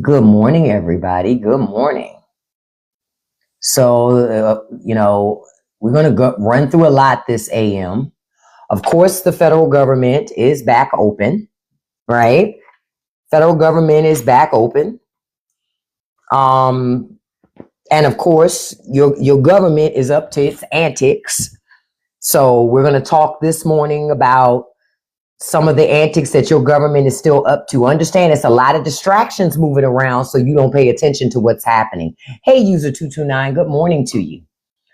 Good morning, everybody. Good morning. We're going to run through a lot this AM. Of course, the federal government is back open, right? Federal government is back open. And of course, your government is up to its antics. So we're going to talk this morning about some of the antics that your government is still up to. Understand it's a lot of distractions moving around, so you don't pay attention to what's happening. Hey, user 229, good morning to you.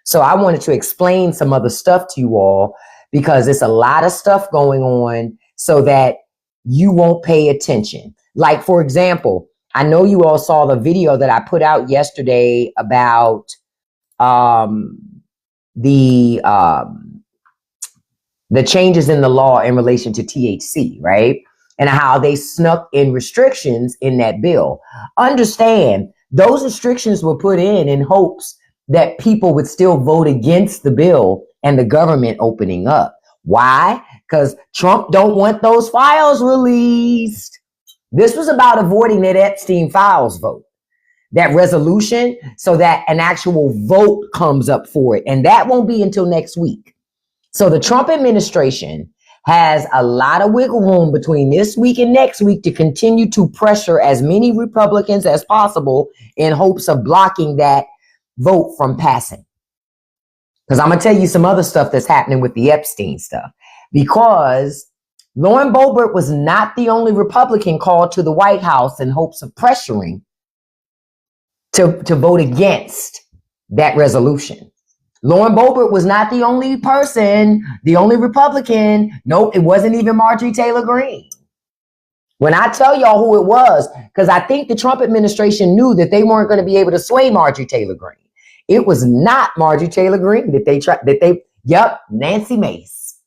So I wanted to explain some other stuff to you all because it's a lot of stuff going on so that you won't pay attention. Like, for example, I know you all saw the video that I put out yesterday about the changes in the law in relation to THC, right? And how they snuck in restrictions in that bill. Understand, those restrictions were put in hopes that people would still vote against the bill and the government opening up. Why? Because Trump don't want those files released. This was about avoiding that Epstein files vote, that resolution, so that an actual vote comes up for it. And that won't be until next week. So the Trump administration has a lot of wiggle room between this week and next week to continue to pressure as many Republicans as possible in hopes of blocking that vote from passing. Because I'm going to tell you some other stuff that's happening with the Epstein stuff. Because Lauren Boebert was not the only Republican called to the White House in hopes of pressuring to vote against that resolution. Lauren Boebert was not the only person, the only Republican. Nope, it wasn't even Marjorie Taylor Greene. When I tell y'all who it was, because I think the Trump administration knew that they weren't going to be able to sway Marjorie Taylor Greene. It was not Marjorie Taylor Greene Nancy Mace.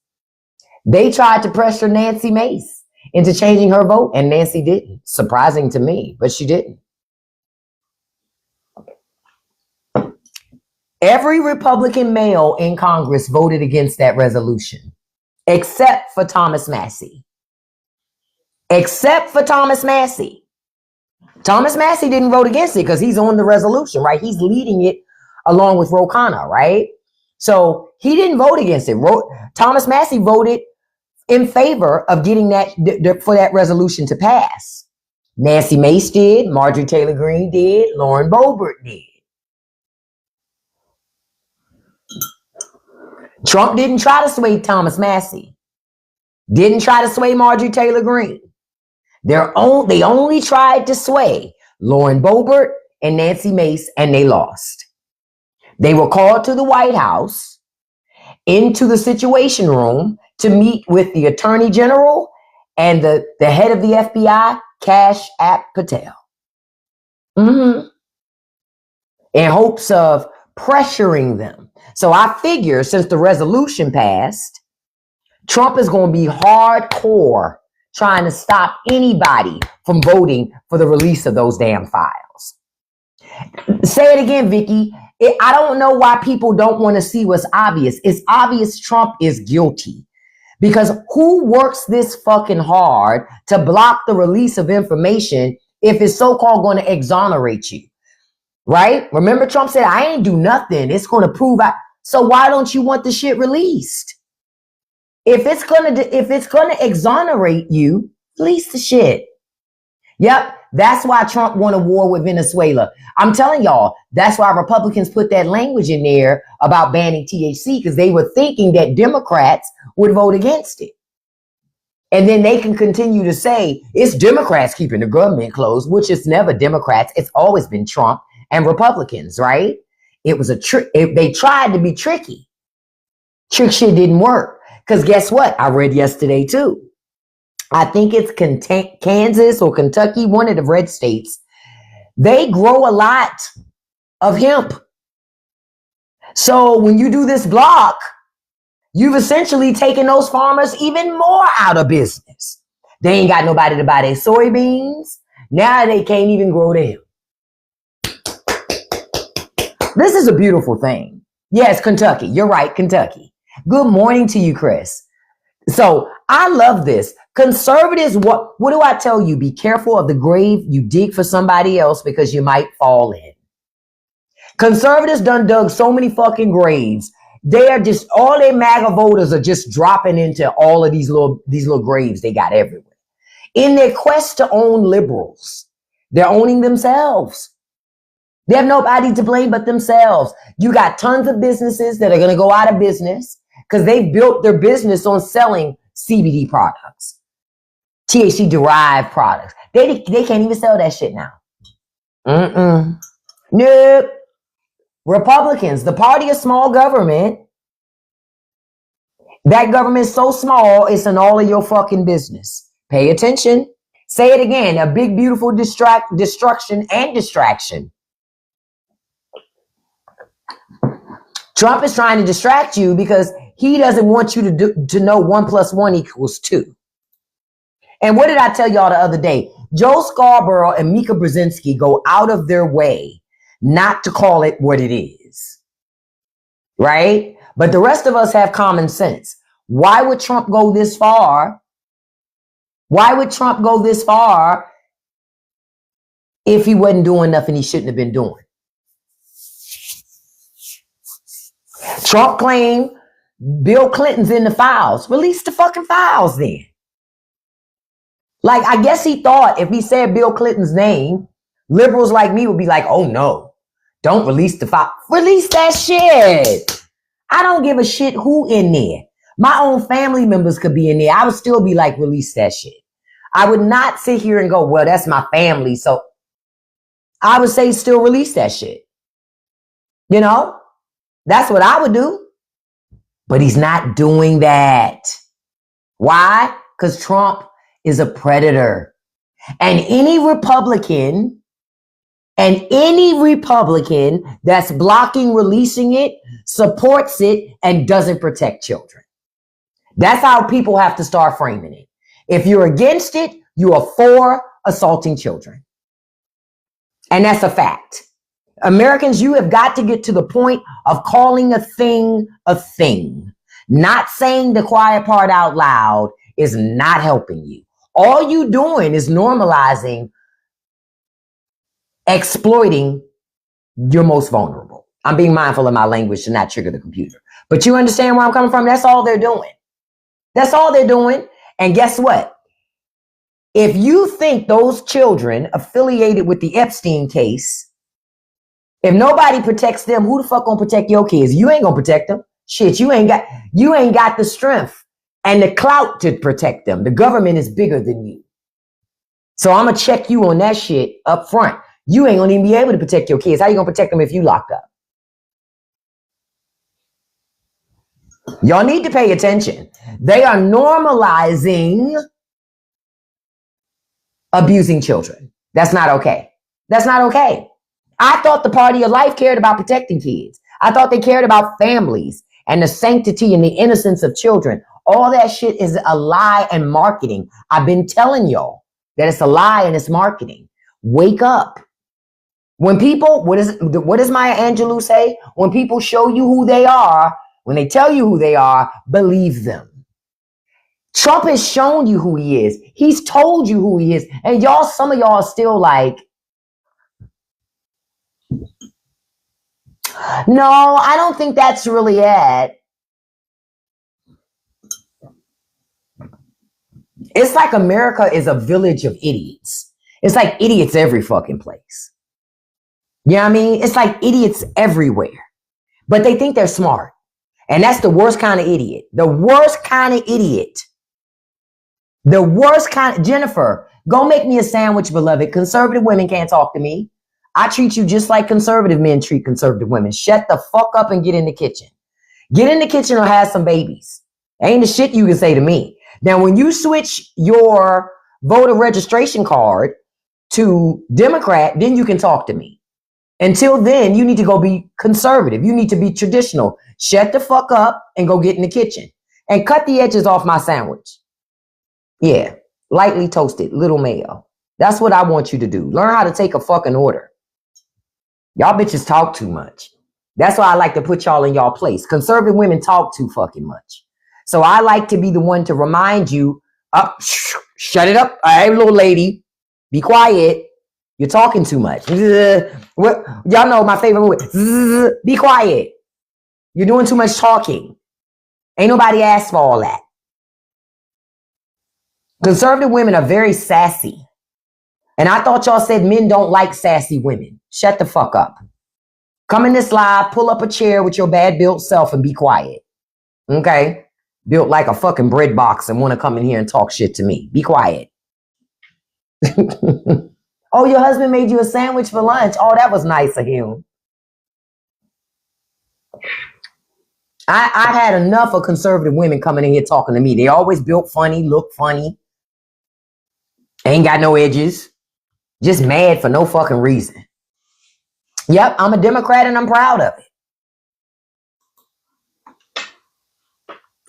They tried to pressure Nancy Mace into changing her vote, and Nancy didn't. Surprising to me, but she didn't. Every Republican male in Congress voted against that resolution, except for Thomas Massie. Except for Thomas Massie. Thomas Massie didn't vote against it because he's on the resolution, right? He's leading it along with Ro Khanna, right? So he didn't vote against it. Thomas Massie voted in favor of getting that for that resolution to pass. Nancy Mace did, Marjorie Taylor Greene did, Lauren Boebert did. Trump didn't try to sway Thomas Massie. Didn't try to sway Marjorie Taylor Greene. They only tried to sway Lauren Boebert and Nancy Mace, and they lost. They were called to the White House, into the Situation Room, to meet with the Attorney General and the head of the FBI, Kash Patel. In hopes of pressuring them. So I figure since the resolution passed, Trump is going to be hardcore trying to stop anybody from voting for the release of those damn files. Say it again, Vicky. I don't know why people don't want to see what's obvious. It's obvious Trump is guilty. Because who works this fucking hard to block the release of information if it's so-called going to exonerate you? Right? Remember Trump said, I ain't do nothing. It's going to prove So why don't you want the shit released? If it's gonna exonerate you, release the shit. Yep, that's why Trump won a war with Venezuela. I'm telling y'all, that's why Republicans put that language in there about banning THC, because they were thinking that Democrats would vote against it. And then they can continue to say it's Democrats keeping the government closed, which is never Democrats. It's always been Trump and Republicans, right? It was a trick. They tried to be tricky. Trick shit didn't work. Because guess what? I read yesterday too. I think it's Kansas or Kentucky, one of the red states. They grow a lot of hemp. So when you do this block, you've essentially taken those farmers even more out of business. They ain't got nobody to buy their soybeans. Now they can't even grow them. This is a beautiful thing. Yes, Kentucky. You're right, Kentucky. Good morning to you, Chris. So I love this. Conservatives, what do I tell you? Be careful of the grave you dig for somebody else because you might fall in. Conservatives done dug so many fucking graves. They are just, all their MAGA voters are just dropping into all of these little graves they got everywhere. In their quest to own liberals, they're owning themselves. They have nobody to blame but themselves. You got tons of businesses that are going to go out of business because they built their business on selling CBD products, THC derived products. They can't even sell that shit now. Nope. Republicans, the party of small government. That government is so small, it's in all of your fucking business. Pay attention. Say it again. A big, beautiful destruction and distraction. Trump is trying to distract you because he doesn't want you to know 1 + 1 = 2. And what did I tell y'all the other day? Joe Scarborough and Mika Brzezinski go out of their way not to call it what it is. Right? But the rest of us have common sense. Why would Trump go this far? Why would Trump go this far if he wasn't doing nothing he shouldn't have been doing? Trump claimed Bill Clinton's in the files. Release the fucking files then. Like, I guess he thought if he said Bill Clinton's name, liberals like me would be like, oh no, don't release the file. Release that shit. I don't give a shit who in there. My own family members could be in there. I would still be like, release that shit. I would not sit here and go, well, that's my family. So I would say still release that shit. You know, that's what I would do. But he's not doing that. Why? Because Trump is a predator. And any Republican that's blocking releasing it, supports it, and doesn't protect children. That's how people have to start framing it. If you're against it, you are for assaulting children. And that's a fact. Americans, you have got to get to the point of calling a thing a thing. Not saying the quiet part out loud is not helping you. All you doing is normalizing exploiting your most vulnerable. I'm being mindful of my language to not trigger the computer. But you understand where I'm coming from? That's all they're doing. That's all they're doing. And guess what? If you think those children affiliated with the Epstein case, if nobody protects them, who the fuck gonna protect your kids? You ain't gonna protect them. Shit, you ain't got the strength and the clout to protect them. The government is bigger than you. So I'm gonna check you on that shit up front. You ain't gonna even be able to protect your kids. How you gonna protect them if you locked up? Y'all need to pay attention. They are normalizing abusing children. That's not okay. That's not okay. I thought the party of life cared about protecting kids. I thought they cared about families and the sanctity and the innocence of children. All that shit is a lie and marketing. I've been telling y'all that it's a lie and it's marketing. Wake up. When people, what does Maya Angelou say? When people show you who they are, when they tell you who they are, believe them. Trump has shown you who he is. He's told you who he is. And y'all, some of y'all are still like, no, I don't think that's really it. It's like America is a village of idiots. It's like idiots every fucking place. You know what I mean? It's like idiots everywhere. But they think they're smart. And that's the worst kind of idiot. The worst kind of idiot. The worst kind of... Jennifer, go make me a sandwich, beloved. Conservative women can't talk to me. I treat you just like conservative men treat conservative women. Shut the fuck up and get in the kitchen. Get in the kitchen or have some babies. Ain't the shit you can say to me. Now, when you switch your voter registration card to Democrat, then you can talk to me. Until then, you need to go be conservative. You need to be traditional. Shut the fuck up and go get in the kitchen. And cut the edges off my sandwich. Yeah, lightly toasted, little mayo. That's what I want you to do. Learn how to take a fucking order. Y'all bitches talk too much. That's why I like to put y'all in y'all place. Conservative women talk too fucking much. So I like to be the one to remind you Shut it up. All right, little lady. Be quiet. You're talking too much. What? Y'all know my favorite word. Be quiet. You're doing too much talking. Ain't nobody asked for all that. Conservative women are very sassy. And I thought y'all said men don't like sassy women. Shut the fuck up. Come in this live, pull up a chair with your bad built self and be quiet. Okay? Built like a fucking bread box and want to come in here and talk shit to me. Be quiet. Oh, your husband made you a sandwich for lunch. Oh, that was nice of him. I had enough of conservative women coming in here talking to me. They always built funny, look funny. Ain't got no edges. Just mad for no fucking reason. Yep, I'm a Democrat and I'm proud of it.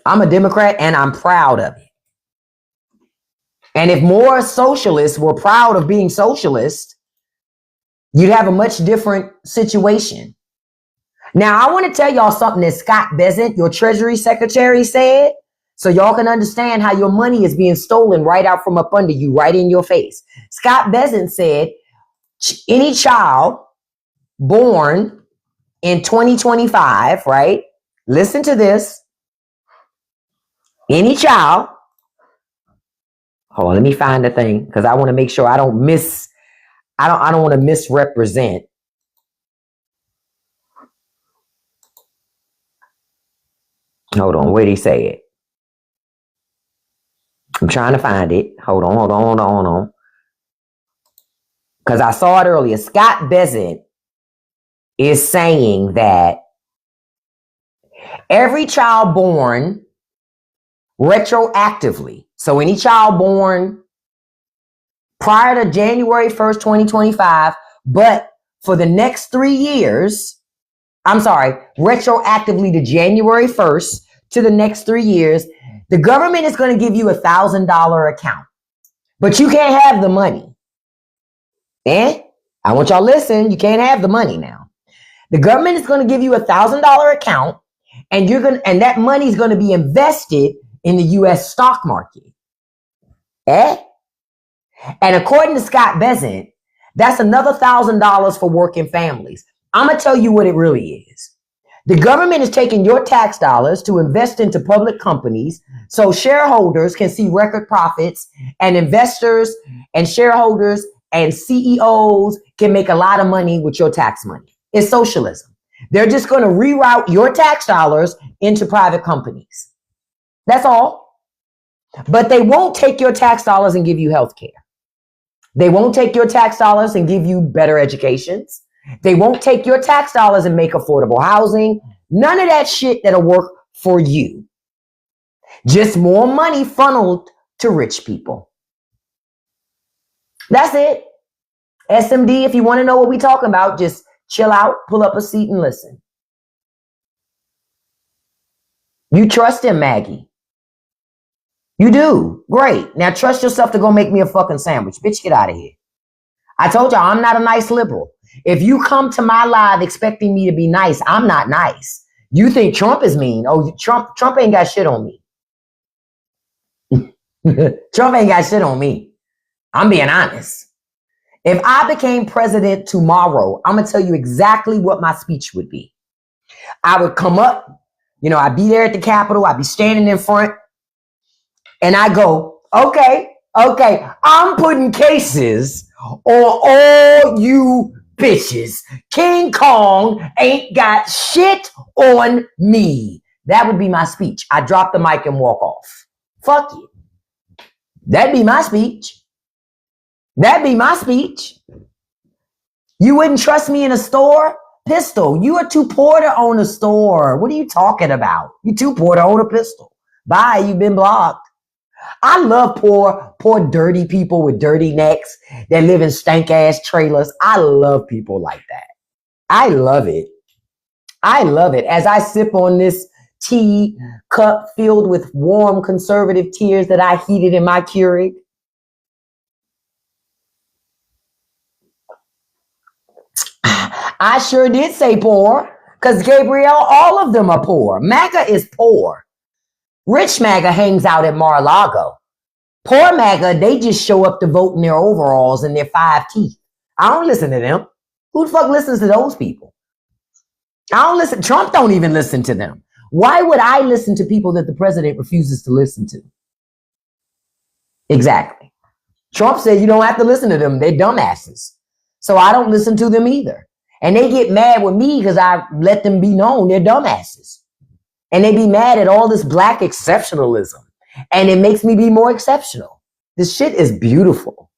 I'm a Democrat and I'm proud of it. And if more socialists were proud of being socialist, you'd have a much different situation. Now, I want to tell y'all something that Scott Bessent, your Treasury Secretary, said, so y'all can understand how your money is being stolen right out from up under you, right in your face. Scott Bessent said, any child born in 2025, right? Listen to this. Any child, hold on, let me find the thing because I want to make sure I don't want to misrepresent. Hold on, where'd he say it? I'm trying to find it. Hold on. Because I saw it earlier. Scott Bessent is saying that every child born retroactively, so any child born prior to January 1st, 2025, but for the next 3 years, retroactively to January 1st to the next 3 years, the government is going to give you $1,000 account, but you can't have the money. I want y'all to listen. You can't have the money now. The government is going to give you $1,000 account, and and that money is going to be invested in the U.S. stock market. And according to Scott Bessent, that's another $1,000 for working families. I'm going to tell you what it really is. The government is taking your tax dollars to invest into public companies so shareholders can see record profits, and investors and shareholders and CEOs can make a lot of money with your tax money. It's socialism. They're just going to reroute your tax dollars into private companies. That's all. But they won't take your tax dollars and give you health care. They won't take your tax dollars and give you better educations. They won't take your tax dollars and make affordable housing. None of that shit that'll work for you. Just more money funneled to rich people. That's it. SMD, if you want to know what we're talking about, just chill out, pull up a seat and listen. You trust him, Maggie. You do. Great. Now trust yourself to go make me a fucking sandwich. Bitch, get out of here. I told y'all I'm not a nice liberal. If you come to my live expecting me to be nice, I'm not nice. You think Trump is mean. Oh, Trump ain't got shit on me. Trump ain't got shit on me. I'm being honest. If I became president tomorrow, I'm going to tell you exactly what my speech would be. I would come up, I'd be there at the Capitol. I'd be standing in front and I go, okay, I'm putting cases on all you bitches. King Kong ain't got shit on me. That would be my speech. I drop the mic and walk off. Fuck you. That'd be my speech. You wouldn't trust me in a store? Pistol, you are too poor to own a store. What are you talking about? You're too poor to own a pistol. Bye, you've been blocked. I love poor, dirty people with dirty necks that live in stank ass trailers. I love people like that. I love it. As I sip on this tea cup filled with warm conservative tears that I heated in my Keurig. I sure did say poor, because Gabriel, all of them are poor. MAGA is poor. Rich MAGA hangs out at Mar-a-Lago. Poor MAGA, they just show up to vote in their overalls and their 5 teeth. I don't listen to them. Who the fuck listens to those people? I don't listen. Trump don't even listen to them. Why would I listen to people that the president refuses to listen to? Exactly. Trump said you don't have to listen to them. They're dumbasses. So I don't listen to them either. And they get mad with me because I let them be known they're dumbasses. And they be mad at all this black exceptionalism. And it makes me be more exceptional. This shit is beautiful.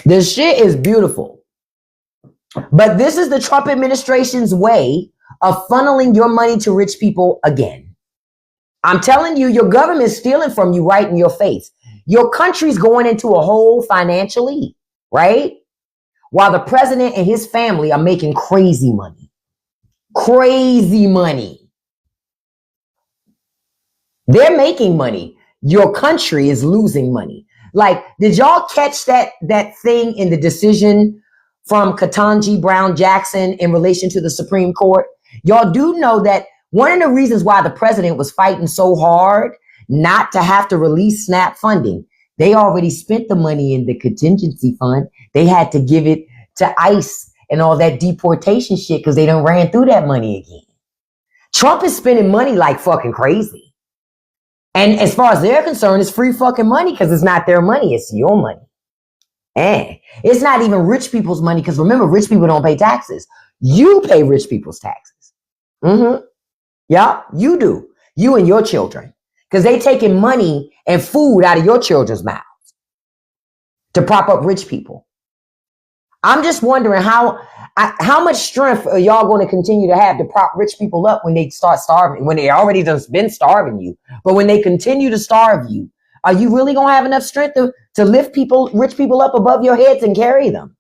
This shit is beautiful. But this is the Trump administration's way of funneling your money to rich people again. I'm telling you, your government is stealing from you right in your face. Your country's going into a hole financially, right? While the president and his family are making crazy money. Crazy money. They're making money. Your country is losing money. Like, did y'all catch that thing in the decision from Ketanji Brown Jackson in relation to the Supreme Court? Y'all do know that one of the reasons why the president was fighting so hard not to have to release SNAP funding, they already spent the money in the contingency fund. They had to give it to ICE and all that deportation shit because they done ran through that money again. Trump is spending money like fucking crazy. And as far as they're concerned, it's free fucking money because it's not their money, it's your money. And it's not even rich people's money because remember, rich people don't pay taxes. You pay rich people's taxes. Yeah, you do. You and your children. Because they taking money and food out of your children's mouths to prop up rich people. I'm just wondering how much strength are y'all going to continue to have to prop rich people up when they start starving, when they already just been starving you. But when they continue to starve you, are you really going to have enough strength to lift rich people up above your heads and carry them?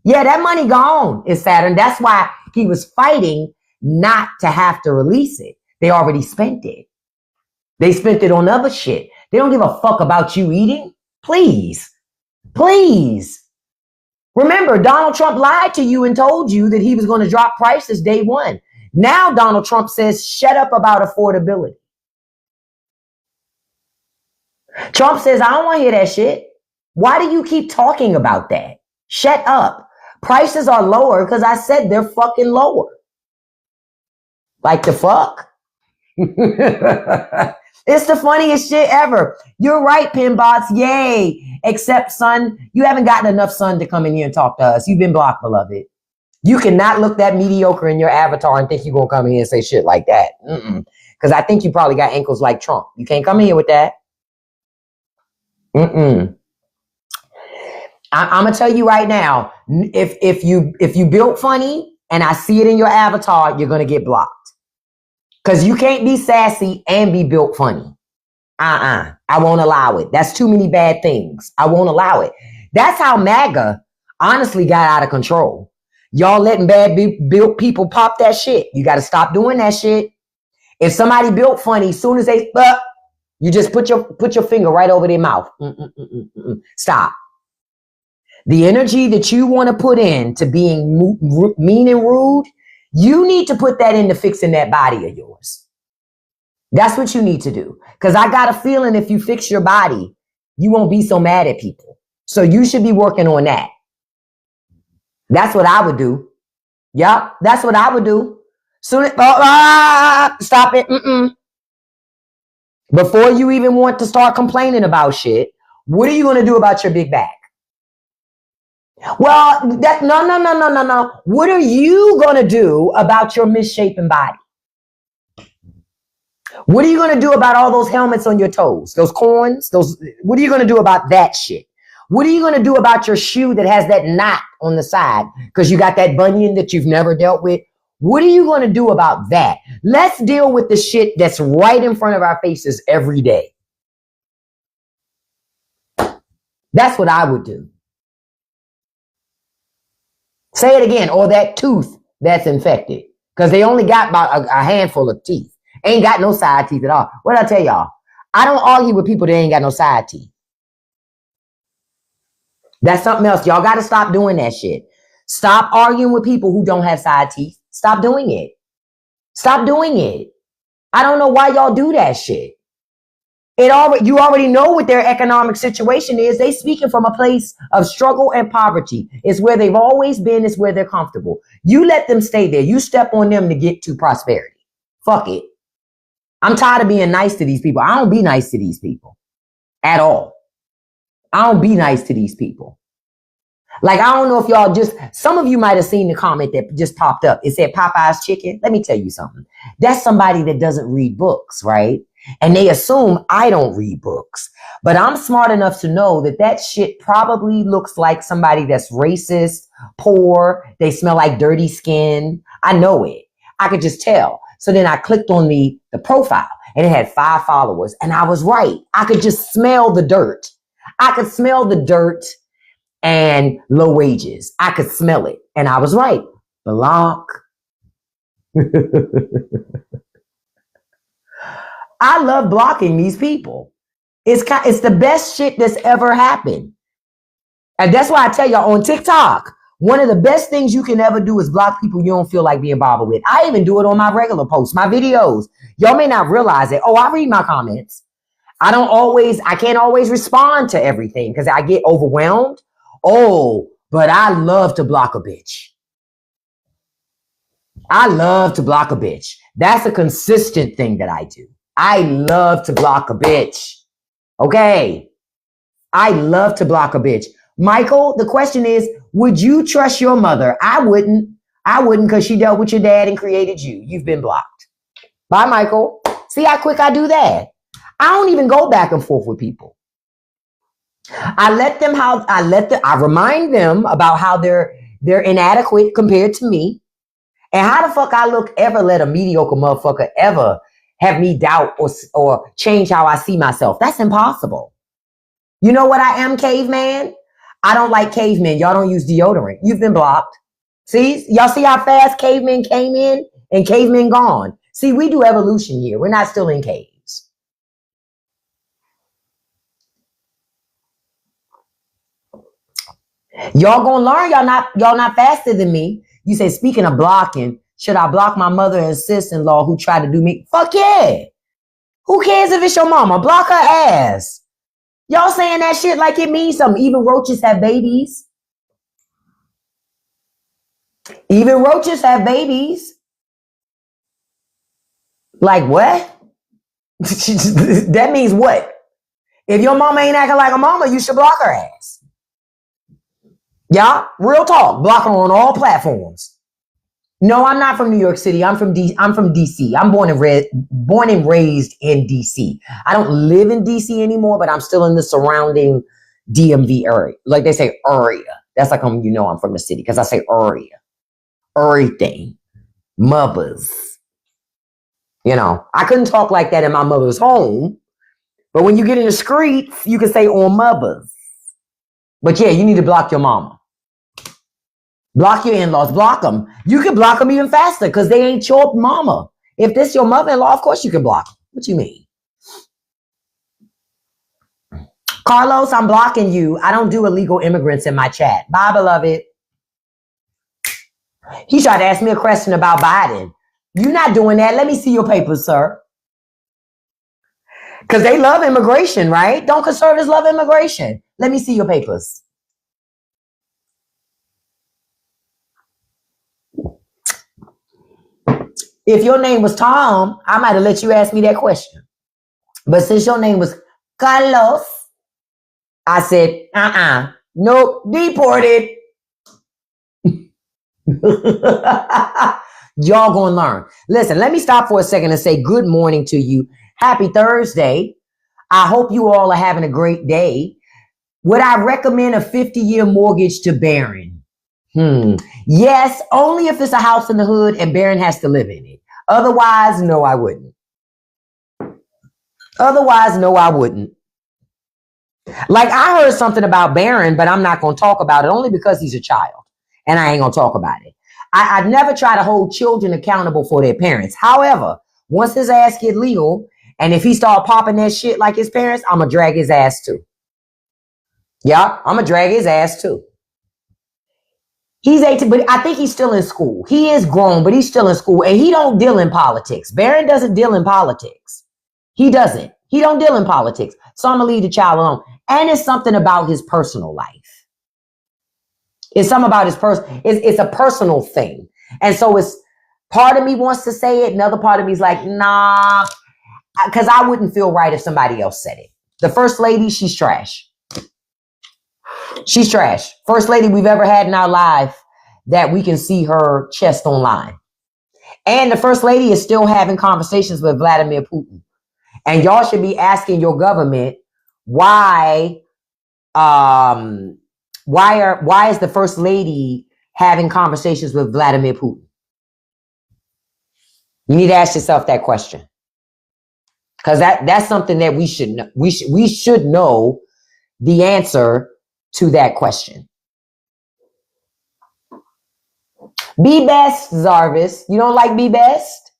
Yeah, that money gone is Saturn. That's why he was fighting not to have to release it. They already spent it. They spent it on other shit. They don't give a fuck about you eating. Please. Please. Remember, Donald Trump lied to you and told you that he was going to drop prices day one. Now Donald Trump says, shut up about affordability. Trump says, I don't want to hear that shit. Why do you keep talking about that? Shut up. Prices are lower because I said they're fucking lower. Like the fuck? It's the funniest shit ever. You're right, Pinbots. Yay. Except, son, you haven't gotten enough sun to come in here and talk to us. You've been blocked, beloved. You cannot look that mediocre in your avatar and think you're going to come in here and say shit like that. Because I think you probably got ankles like Trump. You can't come in here with that. I'm going to tell you right now, if you built funny and I see it in your avatar, you're going to get blocked. Because you can't be sassy and be built funny. I won't allow it. That's too many bad things. I won't allow it. That's how MAGA honestly got out of control. Y'all letting bad built people pop that shit. You got to stop doing that shit. If somebody built funny, as soon as they, you just put your finger right over their mouth. Stop. The energy that you want to put in to being mean and rude, you need to put that into fixing that body of yours. That's what you need to do. Because I got a feeling if you fix your body, you won't be so mad at people. So you should be working on that. That's what I would do. Yup, that's what I would do. Soon stop it. Before you even want to start complaining about shit, what are you going to do about your big back? Well, no. What are you going to do about your misshapen body? What are you going to do about all those helmets on your toes? Those corns? What are you going to do about that shit? What are you going to do about your shoe that has that knot on the side because you got that bunion that you've never dealt with? What are you going to do about that? Let's deal with the shit that's right in front of our faces every day. That's what I would do. Say it again. Or that tooth that's infected. Because they only got about a handful of teeth. Ain't got no side teeth at all. What did I tell y'all? I don't argue with people that ain't got no side teeth. That's something else. Y'all got to stop doing that shit. Stop arguing with people who don't have side teeth. Stop doing it. Stop doing it. I don't know why y'all do that shit. You already know what their economic situation is. They speaking from a place of struggle and poverty. It's where they've always been. It's where they're comfortable. You let them stay there. You step on them to get to prosperity. Fuck it. I'm tired of being nice to these people. I don't be nice to these people at all. I don't be nice to these people. Like, I don't know if y'all some of you might have seen the comment that just popped up. It said Popeye's chicken. Let me tell you something. That's somebody that doesn't read books, right? And they assume I don't read books. But I'm smart enough to know that shit probably looks like somebody that's racist, poor. They smell like dirty skin. I know it. I could just tell. So then I clicked on the profile and it had 5 followers. And I was right. I could just smell the dirt. I could smell the dirt and low wages. I could smell it. And I was right. Block. I love blocking these people. It's the best shit that's ever happened. And that's why I tell y'all on TikTok, one of the best things you can ever do is block people you don't feel like being bothered with. I even do it on my regular posts, my videos. Y'all may not realize it. Oh, I read my comments. I can't always respond to everything because I get overwhelmed. Oh, but I love to block a bitch. I love to block a bitch. That's a consistent thing that I do. I love to block a bitch. Okay. I love to block a bitch. Michael, the question is, would you trust your mother? I wouldn't because she dealt with your dad and created you. You've been blocked. Bye, Michael. See how quick I do that? I don't even go back and forth with people. I remind them about how they're inadequate compared to me. And how the fuck I ever let a mediocre motherfucker ever have me doubt or change how I see myself? That's impossible. You know what I am, caveman? I don't like cavemen. Y'all don't use deodorant. You've been blocked. See? Y'all see how fast cavemen came in and cavemen gone? See, we do evolution here. We're not still in caves. Y'all gonna learn. Y'all not faster than me. You say, speaking of blocking, should I block my mother and sister-in-law who tried to do me? Fuck yeah. Who cares if it's your mama? Block her ass. Y'all saying that shit like it means something. Even roaches have babies. Even roaches have babies. Like what? That means what? If your mama ain't acting like a mama, you should block her ass. Yeah, real talk. Block her on all platforms. No, I'm not from New York City. I'm from DC. I'm born and raised in DC. I don't live in DC anymore, but I'm still in the surrounding DMV area. Like they say, area. That's like I'm from the city because I say area. Everything. Mothers. I couldn't talk like that in my mother's home, but when you get in the streets, you can say on mothers. But yeah, you need to block your mama. Block your in-laws. Block them. You can block them even faster because they ain't your mama. If this your mother-in-law, of course you can block them. What you mean? Carlos, I'm blocking you. I don't do illegal immigrants in my chat. Bye, beloved. He tried to ask me a question about Biden. You're not doing that. Let me see your papers, sir. Because they love immigration, right? Don't conservatives love immigration? Let me see your papers. If your name was Tom, I might have let you ask me that question. But since your name was Carlos, I said, nope, deported. Y'all gonna learn. Listen, let me stop for a second and say good morning to you. Happy Thursday. I hope you all are having a great day. Would I recommend a 50-year mortgage to Barron? Yes, only if it's a house in the hood and Barron has to live in it. Otherwise, no, I wouldn't. Like, I heard something about Barron, but I'm not going to talk about it only because he's a child. And I ain't going to talk about it. I'd never try to hold children accountable for their parents. However, once his ass get legal, and if he start popping that shit like his parents, I'm going to drag his ass too. Yeah, I'm going to drag his ass too. He's 18, but I think he's still in school. He is grown, but he's still in school, and he don't deal in politics. Barron doesn't deal in politics. He doesn't. He don't deal in politics. So I'm gonna leave the child alone. And it's something about his personal life. It's something about his it's a personal thing. And so it's part of me wants to say it, another part of me is like, nah, because I wouldn't feel right if somebody else said it. The first lady, she's trash. She's trash. First lady we've ever had in our life that we can see her chest online. And the first lady is still having conversations with Vladimir Putin. And y'all should be asking your government why is the first lady having conversations with Vladimir Putin? You need to ask yourself that question. Because that's something that we should know. We should know the answer to that question. Be best, Zarvis. You don't like be best?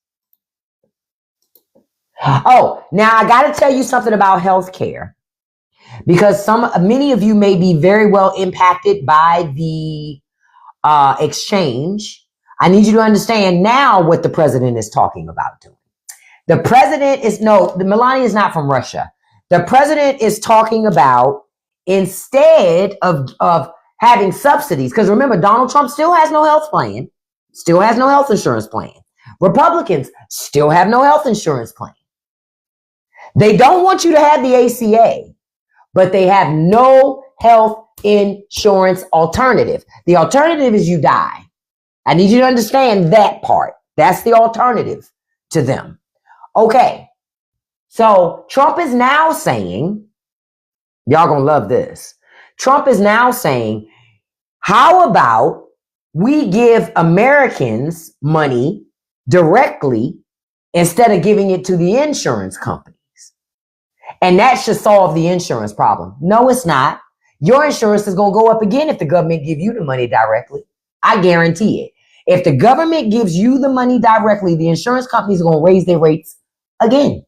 Oh, now I got to tell you something about healthcare, because many of you may be very well impacted by the exchange. I need you to understand now what the president is talking about doing. The president Melania is not from Russia. The president is talking about, instead of having subsidies, because remember, Donald Trump still has no health plan, still has no health insurance plan. Republicans still have no health insurance plan. They don't want you to have the ACA, but they have no health insurance alternative. The alternative is you die. I need you to understand that part. That's the alternative to them. Okay. So Trump is now saying, y'all gonna love this. Trump is now saying, how about we give Americans money directly instead of giving it to the insurance companies? And that should solve the insurance problem. No, it's not. Your insurance is going to go up again if the government give you the money directly. I guarantee it. If the government gives you the money directly, the insurance companies are going to raise their rates again.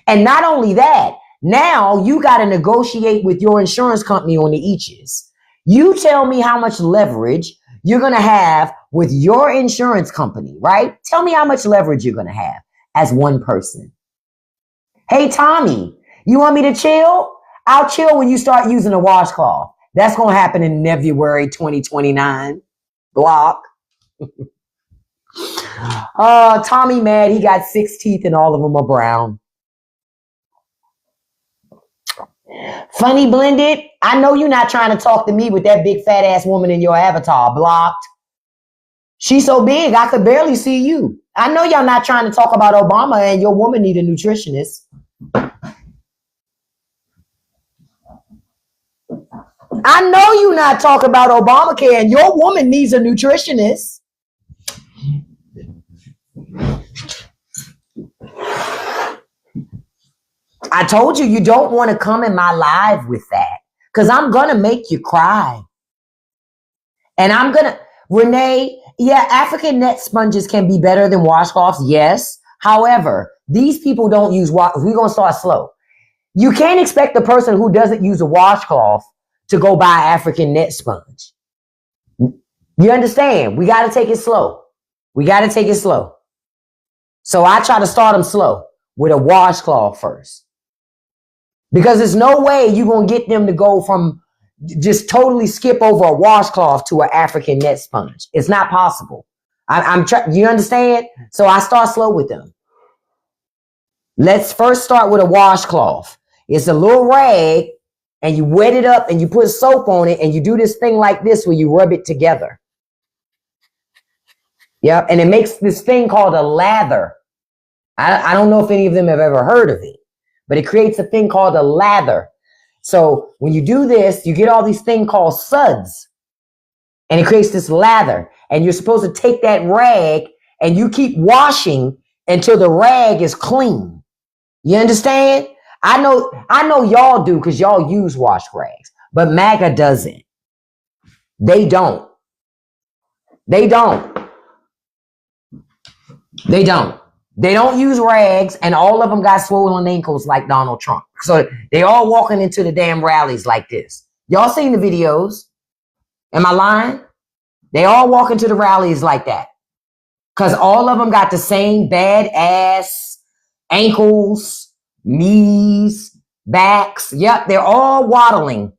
And not only that, now you got to negotiate with your insurance company on the eaches. You tell me how much leverage you're going to have with your insurance company, right? Tell me how much leverage you're going to have as one person. Hey, Tommy, you want me to chill? I'll chill when you start using a washcloth. That's going to happen in February 2029. Block. Tommy mad. He got 6 teeth and all of them are brown. Funny Blended. I know you're not trying to talk to me with that big fat ass woman in your avatar. Blocked. She's so big, I could barely see you. I know y'all not trying to talk about Obama and your woman need a nutritionist. I know you not talking about Obamacare and your woman needs a nutritionist. I told you, you don't want to come in my live with that, because I'm going to make you cry. And I'm going to, Renee, yeah, African net sponges can be better than washcloths. Yes. However, these people don't use we're going to start slow. You can't expect the person who doesn't use a washcloth to go buy African net sponge. You understand? We got to take it slow. We got to take it slow. So I try to start them slow with a washcloth first. Because there's no way you're going to get them to go from just totally skip over a washcloth to an African net sponge. It's not possible. You understand? So I start slow with them. Let's first start with a washcloth. It's a little rag and you wet it up and you put soap on it and you do this thing like this where you rub it together. Yep. And it makes this thing called a lather. I don't know if any of them have ever heard of it, but it creates a thing called a lather. So when you do this, you get all these things called suds and it creates this lather, and you're supposed to take that rag and you keep washing until the rag is clean. You understand? I know y'all do because y'all use wash rags, but MAGA doesn't. They don't. They don't use rags, and all of them got swollen ankles like Donald Trump. So they all walking into the damn rallies like this. Y'all seen the videos? Am I lying? They all walk into the rallies like that. Because all of them got the same bad ass ankles, knees, backs. Yep, they're all waddling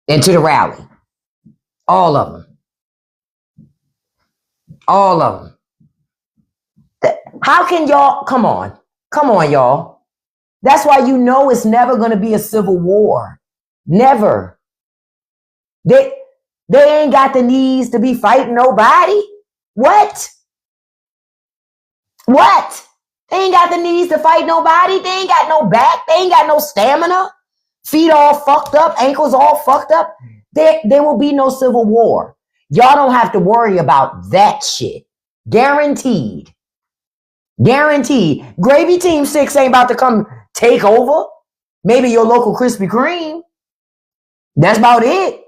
into the rally. All of them. All of them. How can y'all, come on, y'all. That's why you know it's never going to be a civil war. Never. They ain't got the knees to be fighting nobody. What? They ain't got the knees to fight nobody. They ain't got no back. They ain't got no stamina. Feet all fucked up. Ankles all fucked up. There will be no civil war. Y'all don't have to worry about that shit. Guaranteed. Gravy Team 6 ain't about to come take over. Maybe your local Krispy Kreme. That's about it.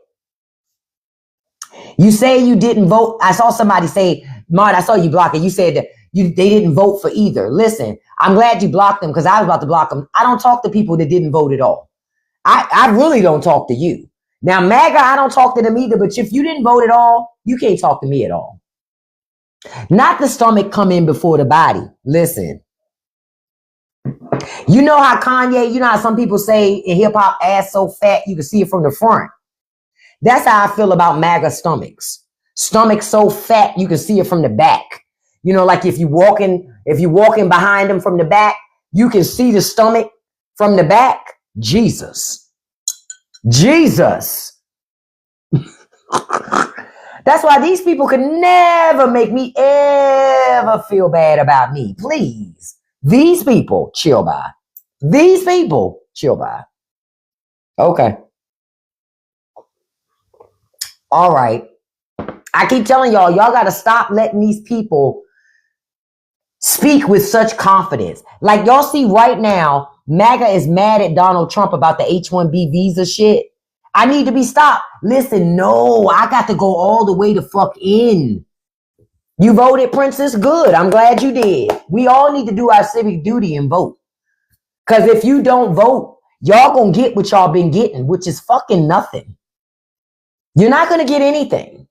You say you didn't vote. I saw somebody say, Mart, I saw you block it. You said that they didn't vote for either. Listen, I'm glad you blocked them because I was about to block them. I don't talk to people that didn't vote at all. I really don't talk to you. Now, MAGA, I don't talk to them either, but if you didn't vote at all, you can't talk to me at all. Not the stomach come in before the body. Listen. You know how Kanye, you know how some people say in hip hop, ass so fat you can see it from the front. That's how I feel about MAGA stomachs. Stomach so fat you can see it from the back. You know, like if you walking behind them from the back, you can see the stomach from the back. Jesus. That's why these people could never make me ever feel bad about me. Please. These people, chill by. Okay. All right. I keep telling y'all got to stop letting these people speak with such confidence. Like y'all see right now, MAGA is mad at Donald Trump about the H-1B visa shit. I need to be stopped. Listen, no, I got to go all the way to fuck in. You voted, Princess? Good. I'm glad you did. We all need to do our civic duty and vote. Because if you don't vote, y'all gonna get what y'all been getting, which is fucking nothing. You're not gonna get anything.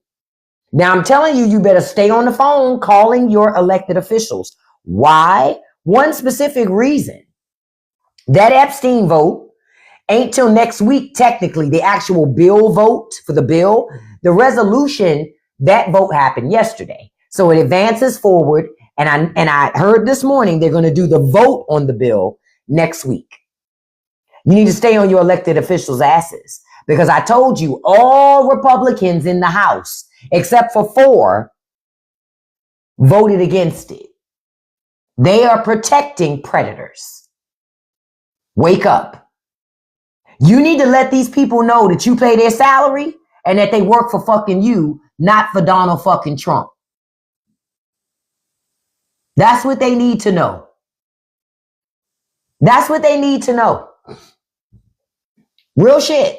Now, I'm telling you, you better stay on the phone calling your elected officials. Why? One specific reason. That Epstein vote ain't till next week, technically, the actual bill vote for the bill. The resolution, that vote happened yesterday. So it advances forward, and I heard this morning they're going to do the vote on the bill next week. You need to stay on your elected officials' asses because I told you all Republicans in the House, except for 4, voted against it. They are protecting predators. Wake up. You need to let these people know that you pay their salary and that they work for fucking you, not for Donald fucking Trump. That's what they need to know. That's what they need to know. Real shit.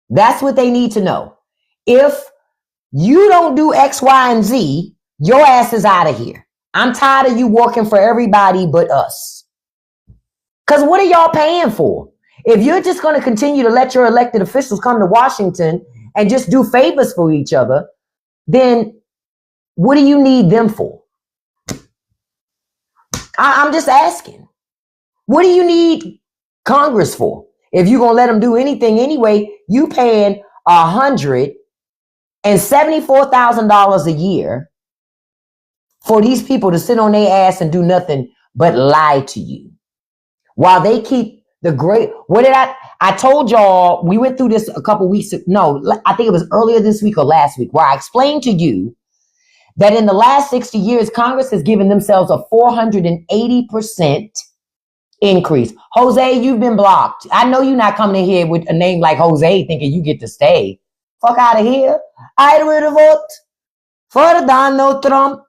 That's what they need to know. If you don't do X, Y, and Z, your ass is out of here. I'm tired of you working for everybody but us. Because what are y'all paying for? If you're just going to continue to let your elected officials come to Washington and just do favors for each other, then what do you need them for? I'm just asking. What do you need Congress for? If you're going to let them do anything anyway, you paying $174,000 a year for these people to sit on their ass and do nothing but lie to you. While they keep the great, I told y'all, we went through this a couple weeks, no, I think it was earlier this week or last week, where I explained to you that in the last 60 years, Congress has given themselves a 480% increase. Jose, you've been blocked. I know you're not coming in here with a name like Jose thinking you get to stay. Fuck out of here. I will vote for Donald Trump.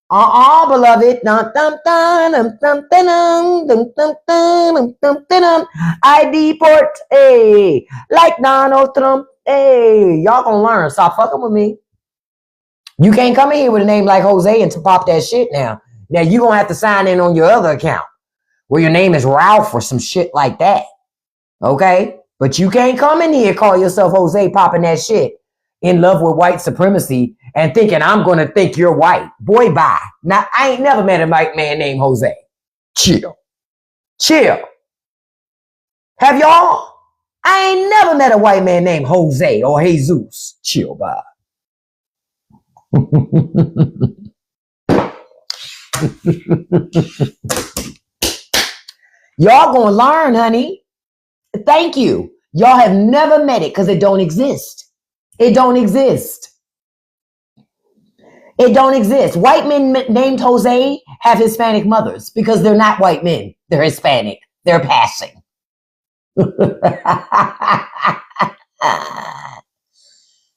Beloved. I deport, like Donald Trump. Y'all gonna learn. Stop fucking with me. You can't come in here with a name like Jose and to pop that shit now. Now you're gonna have to sign in on your other account where your name is Ralph or some shit like that. Okay? But you can't come in here and call yourself Jose popping that shit. in love with white supremacy and thinking I'm going to think you're white. Boy, bye. Now, I ain't never met a white man named Jose. Chill. Have y'all? I ain't never met a white man named Jose or Jesus. Chill, bye. Y'all gonna learn, honey. Thank you. Y'all have never met it because it don't exist. It don't exist. It don't exist. White men named Jose have Hispanic mothers because they're not white men. They're Hispanic. They're passing.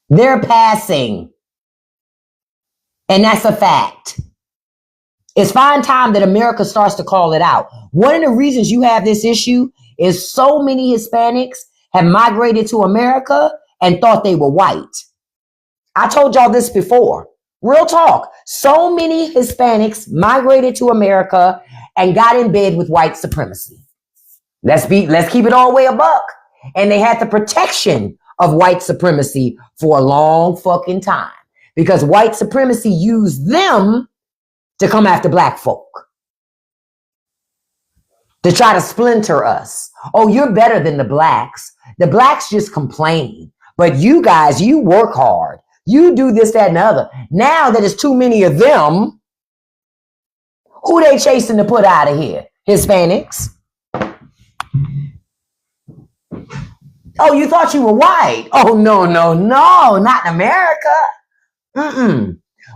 They're passing. And that's a fact. It's fine time that America starts to call it out. One of the reasons you have this issue is so many Hispanics have migrated to America and thought they were white. I told y'all this before. Real talk. So many Hispanics migrated to America and got in bed with white supremacy. Let's keep it all the way a buck. And they had the protection of white supremacy for a long fucking time because white supremacy used them to come after black folk, to try to splinter us. Oh, you're better than the blacks. The blacks just complain. But you guys, you work hard. You do this, that, and the other. Now that it's too many of them, who they chasing to put out of here? Hispanics. Oh, you thought you were white. Oh, no, not in America.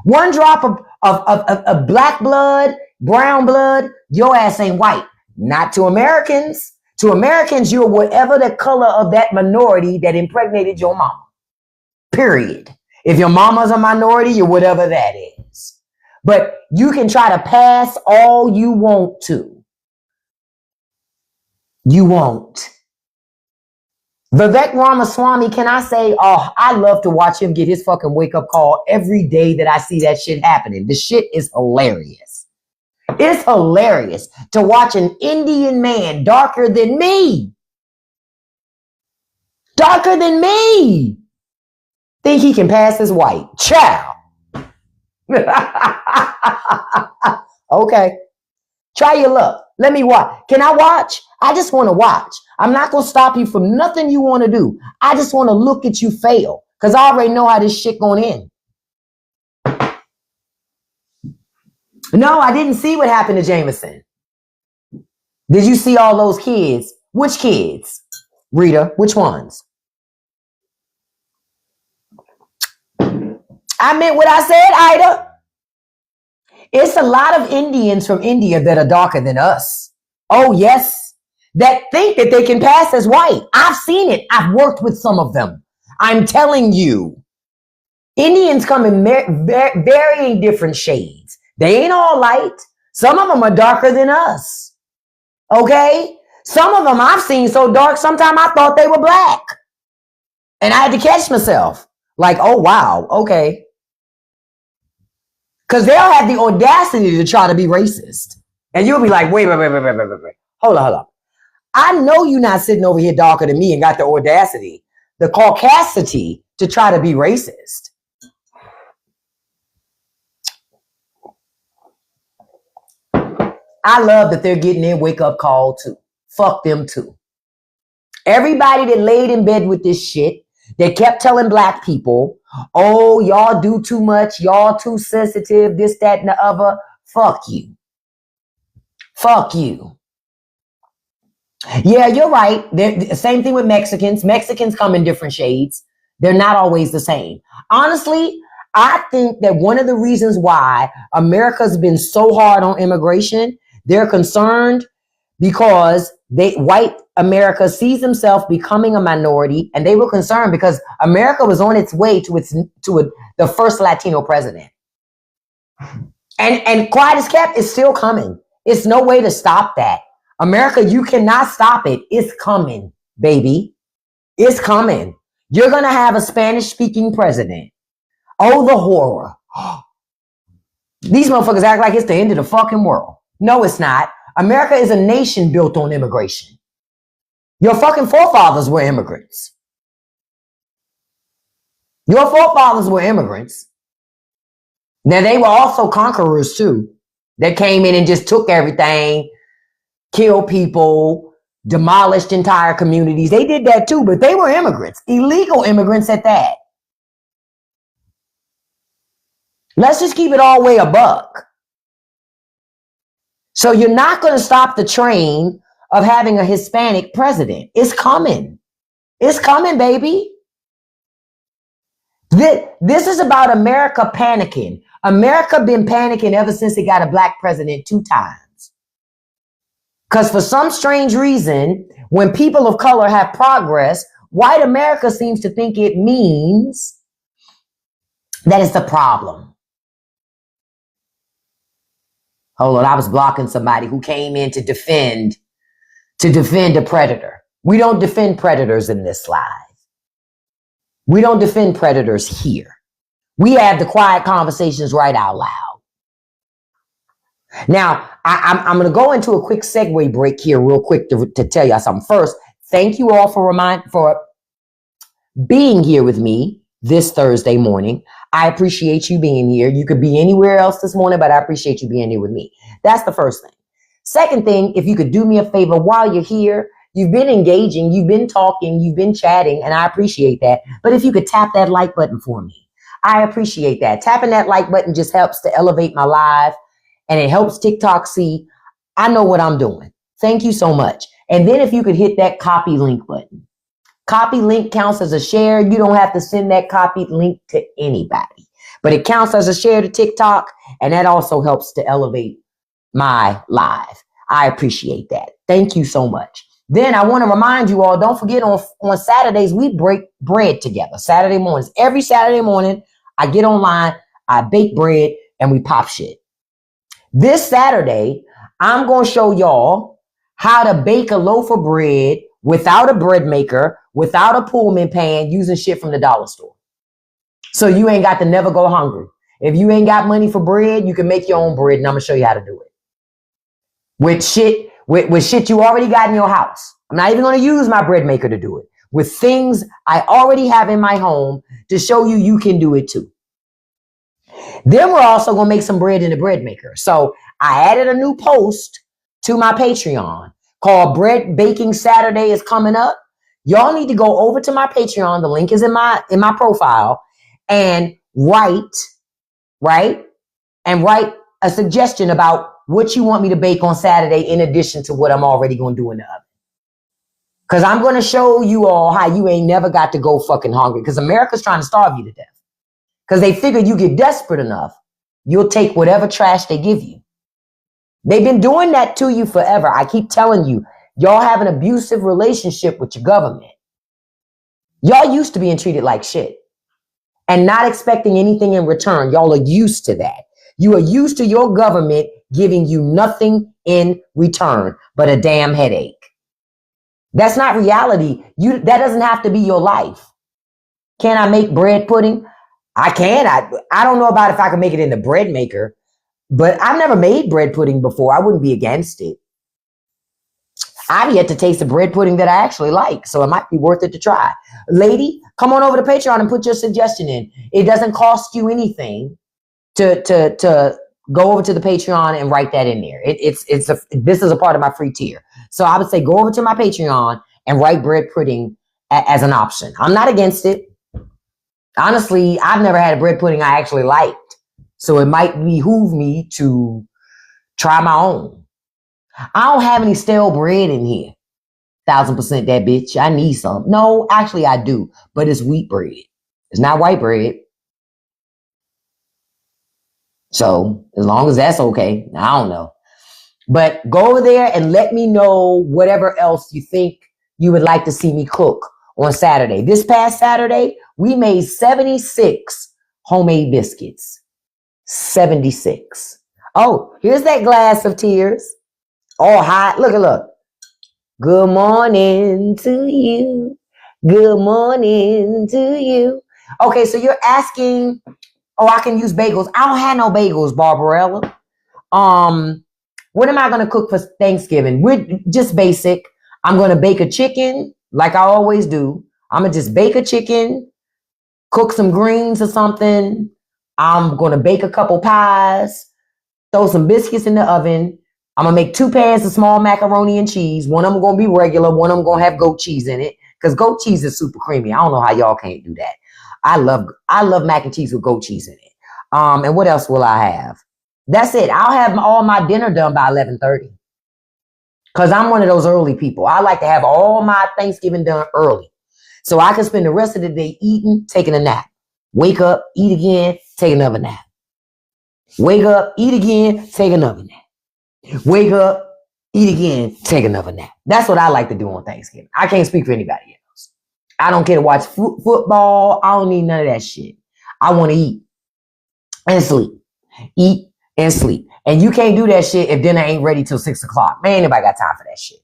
One drop of black blood, brown blood, your ass ain't white. Not to Americans. To Americans, you're whatever the color of that minority that impregnated your mama. Period. If your mama's a minority, you're whatever that is. But you can try to pass all you want to. You won't. Vivek Ramaswamy, can I say, oh, I love to watch him get his fucking wake-up call every day that I see that shit happening. The shit is hilarious. It's hilarious to watch an Indian man darker than me think he can pass as white. Ciao. Okay. Try your luck. Let me watch. Can I watch? I just want to watch. I'm not going to stop you from nothing you want to do. I just want to look at you fail because I already know how this shit going in. No, I didn't see what happened to Jameson. Did you see all those kids? Which kids? Rita, which ones? I meant what I said, Ida. It's a lot of Indians from India that are darker than us. Oh, yes. That think that they can pass as white. I've seen it. I've worked with some of them. I'm telling you. Indians come in varying different shades. They ain't all light. Some of them are darker than us. Okay? Some of them I've seen so dark, sometimes I thought they were black. And I had to catch myself. Like, oh, wow. Okay. Because they'll have the audacity to try to be racist. And you'll be like, wait. Hold on. I know you're not sitting over here darker than me and got the audacity, the caucasity to try to be racist. I love that they're getting their wake-up call too. Fuck them too. Everybody that laid in bed with this shit, they kept telling black people, oh, y'all do too much, y'all too sensitive, this, that, and the other. Fuck you. Fuck you. Yeah, you're right. Same thing with Mexicans. Mexicans come in different shades. They're not always the same. Honestly, I think that one of the reasons why America's been so hard on immigration, they're concerned because white America sees themselves becoming a minority, and they were concerned because America was on its way to the first Latino president. And quiet as kept, it's still coming. It's no way to stop that. America, you cannot stop it. It's coming, baby. It's coming. You're going to have a Spanish-speaking president. Oh, the horror. These motherfuckers act like it's the end of the fucking world. No, it's not. America is a nation built on immigration. Your fucking forefathers were immigrants. Your forefathers were immigrants. Now, they were also conquerors too. That came in and just took everything, killed people, demolished entire communities. They did that too, but they were immigrants, illegal immigrants at that. Let's just keep it all the way a buck. So you're not going to stop the train of having a Hispanic president. It's coming. It's coming, baby. This is about America panicking. America been panicking ever since it got a black president 2 times. Because for some strange reason, when people of color have progress, white America seems to think it means that it's the problem. Hold on, I was blocking somebody who came in to defend a predator. We don't defend predators in this live. We don't defend predators here. We have the quiet conversations right out loud. Now, I'm going to go into a quick segue break here real quick to tell y'all something. First, thank you all for being here with me this Thursday morning. I appreciate you being here. You could be anywhere else this morning, but I appreciate you being here with me. That's the first thing. Second thing, if you could do me a favor while you're here, you've been engaging, you've been talking, you've been chatting, and I appreciate that. But if you could tap that like button for me, I appreciate that. Tapping that like button just helps to elevate my live, and it helps TikTok see I know what I'm doing. Thank you so much. And then if you could hit that copy link button. Copy link counts as a share. You don't have to send that copied link to anybody, but it counts as a share to TikTok, and that also helps to elevate my live. I appreciate that. Thank you so much. Then I want to remind you all, don't forget on Saturdays, we break bread together. Saturday mornings. Every Saturday morning, I get online, I bake bread, and we pop shit. This Saturday, I'm going to show y'all how to bake a loaf of bread without a bread maker, without a Pullman pan, using shit from the dollar store. So you ain't got to never go hungry. If you ain't got money for bread, you can make your own bread, and I'm going to show you how to do it. With shit you already got in your house. I'm not even going to use my bread maker to do it. With things I already have in my home to show you can do it too. Then we're also going to make some bread in the bread maker. So I added a new post to my Patreon called Bread Baking Saturday is coming up. Y'all need to go over to my Patreon. The link is in my profile, and write a suggestion about what you want me to bake on Saturday in addition to what I'm already going to do in the oven. Because I'm going to show you all how you ain't never got to go fucking hungry, because America's trying to starve you to death. Because they figure you get desperate enough, you'll take whatever trash they give you. They've been doing that to you forever. I keep telling you, y'all have an abusive relationship with your government. Y'all used to being treated like shit and not expecting anything in return. Y'all are used to that. You are used to your government giving you nothing in return but a damn headache. That's not reality. That doesn't have to be your life. Can I make bread pudding? I can. I don't know about if I can make it in the bread maker, but I've never made bread pudding before. I wouldn't be against it. I've yet to taste a bread pudding that I actually like, so it might be worth it to try. Lady, come on over to Patreon and put your suggestion in. It doesn't cost you anything to go over to the Patreon and write that in there. This is a part of my free tier. So I would say go over to my Patreon and write bread pudding as an option. I'm not against it. Honestly, I've never had a bread pudding I actually liked, so it might behoove me to try my own. I don't have any stale bread in here. 1000% that bitch. I need some. No, actually I do, but it's wheat bread. It's not white bread. So as long as that's okay, I don't know. But go over there and let me know whatever else you think you would like to see me cook on Saturday. This past Saturday, we made 76 homemade biscuits. 76. Oh, here's that glass of tears. All hot. Look. Good morning to you. Good morning to you. Okay, so you're asking, I can use bagels. I don't have no bagels, Barbarella. What am I going to cook for Thanksgiving? We're just basic. I'm going to bake a chicken like I always do. I'm going to just bake a chicken, cook some greens or something. I'm going to bake a couple pies, throw some biscuits in the oven. I'm going to make 2 pans of small macaroni and cheese. One of them going to be regular. One of them going to have goat cheese in it because goat cheese is super creamy. I don't know how y'all can't do that. I love mac and cheese with goat cheese in it. And what else will I have? That's it. I'll have all my dinner done by 11:30 because I'm one of those early people. I like to have all my Thanksgiving done early so I can spend the rest of the day eating, taking a nap. Wake up, eat again, take another nap. Wake up, eat again, take another nap. Wake up, eat again, take another nap. That's what I like to do on Thanksgiving. I can't speak for anybody else. I don't care to watch football. I don't need none of that shit. I want to eat and sleep. Eat and sleep. And you can't do that shit if dinner ain't ready till 6 o'clock. Man, ain't nobody got time for that shit.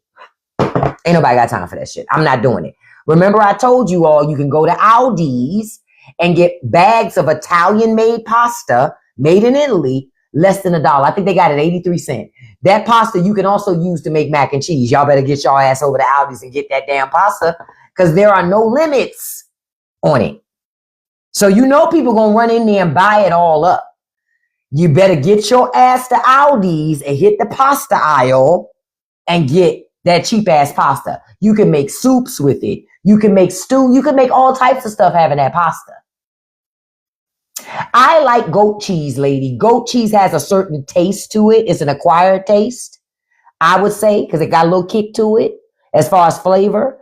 Ain't nobody got time for that shit. I'm not doing it. Remember I told you all you can go to Aldi's and get bags of Italian-made pasta made in Italy, less than $1. I think they got it 83 cents. That pasta you can also use to make mac and cheese. Y'all better get y'all ass over to Aldi's and get that damn pasta because there are no limits on it. So you know people gonna run in there and buy it all up. You better get your ass to Aldi's and hit the pasta aisle and get that cheap ass pasta. You can make soups with it. You can make stew. You can make all types of stuff having that pasta. I like goat cheese, lady. Goat cheese has a certain taste to it. It's an acquired taste, I would say, because it got a little kick to it as far as flavor.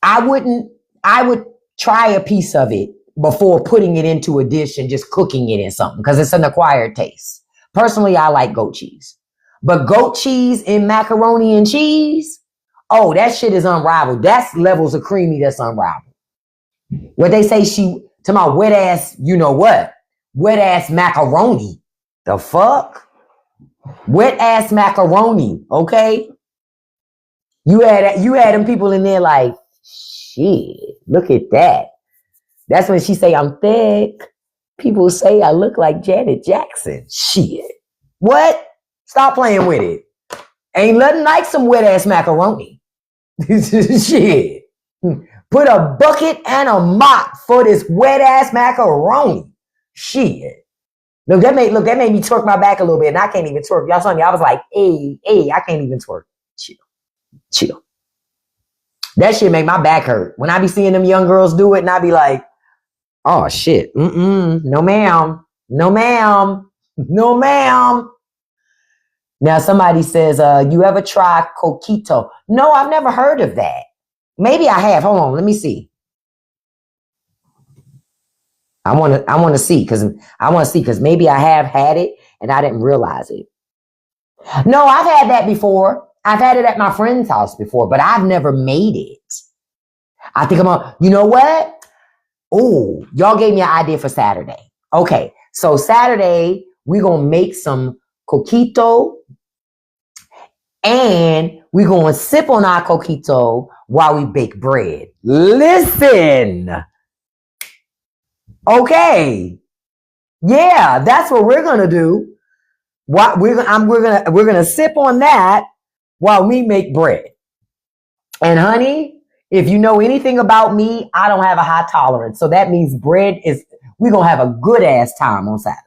I would try a piece of it before putting it into a dish and just cooking it in something because it's an acquired taste. Personally, I like goat cheese. But goat cheese in macaroni and cheese, oh, that shit is unrivaled. That's levels of creamy that's unrivaled. What they say to my wet ass, you know what? Wet ass macaroni. The fuck? Wet ass macaroni, okay? You had them people in there like, shit, look at that. That's when she say I'm thick. People say I look like Janet Jackson. Shit. What? Stop playing with it. Ain't nothing like some wet ass macaroni. Shit. Put a bucket and a mop for this wet ass macaroni. Shit. Look, that made me twerk my back a little bit, and I can't even twerk. Y'all saw me. I was like, hey, I can't even twerk. Chill. That shit make my back hurt. When I be seeing them young girls do it, and I be like, oh shit. No ma'am. No ma'am. No ma'am. Now somebody says, you ever try coquito? No, I've never heard of that. Maybe I have. Hold on, let me see. I want to see because maybe I have had it and I didn't realize it. No, I've had that before. I've had it at my friend's house before, but I've never made it. I think you know what? Oh, y'all gave me an idea for Saturday. Okay, so Saturday, we're going to make some coquito and we're going to sip on our coquito while we bake bread. Listen. Okay. Yeah, that's what we're going to do. We're going to sip on that while we make bread. And honey, if you know anything about me, I don't have a high tolerance. So that means we're going to have a good ass time on Saturday.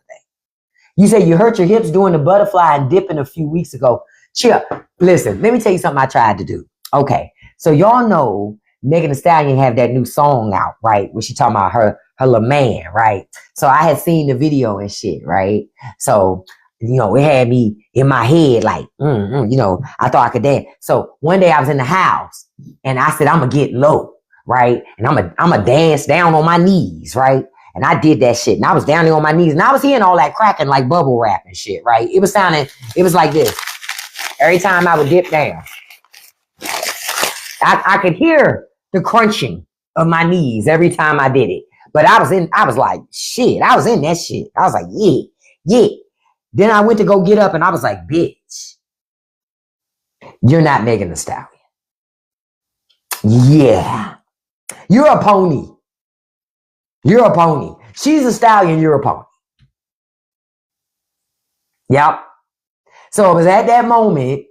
You say you hurt your hips doing the butterfly and dipping a few weeks ago. Chill. Listen, let me tell you something I tried to do. Okay. So y'all know Megan Thee Stallion have that new song out, right? Where she talking about her little man, right? So I had seen the video and shit, right? So, you know, it had me in my head like, you know, I thought I could dance. So one day I was in the house and I said, I'm going to get low, right? And I'm going to dance down on my knees, right? And I did that shit. And I was down there on my knees and I was hearing all that cracking like bubble wrap and shit, right? It was like this. Every time I would dip down, I could hear the crunching of my knees every time I did it. But I was like, shit, I was in that shit. I was like, yeah. Then I went to go get up and I was like, bitch, you're not Megan Thee Stallion. Yeah. You're a pony. You're a pony. She's a stallion, you're a pony. Yep. So it was at that moment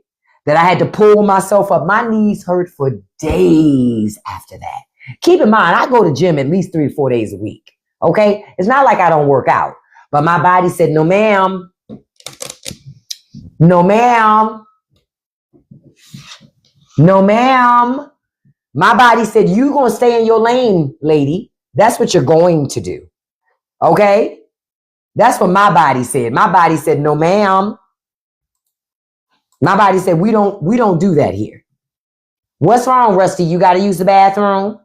that I had to pull myself up. My knees hurt for days after that. Keep in mind, I go to gym at least 3 to 4 days a week. Okay? It's not like I don't work out. But my body said, no, ma'am. No, ma'am. No, ma'am. My body said, you going to stay in your lane, lady. That's what you're going to do. Okay? That's what my body said. My body said, no, ma'am. My body said, we don't do that here. What's wrong, Rusty? You got to use the bathroom?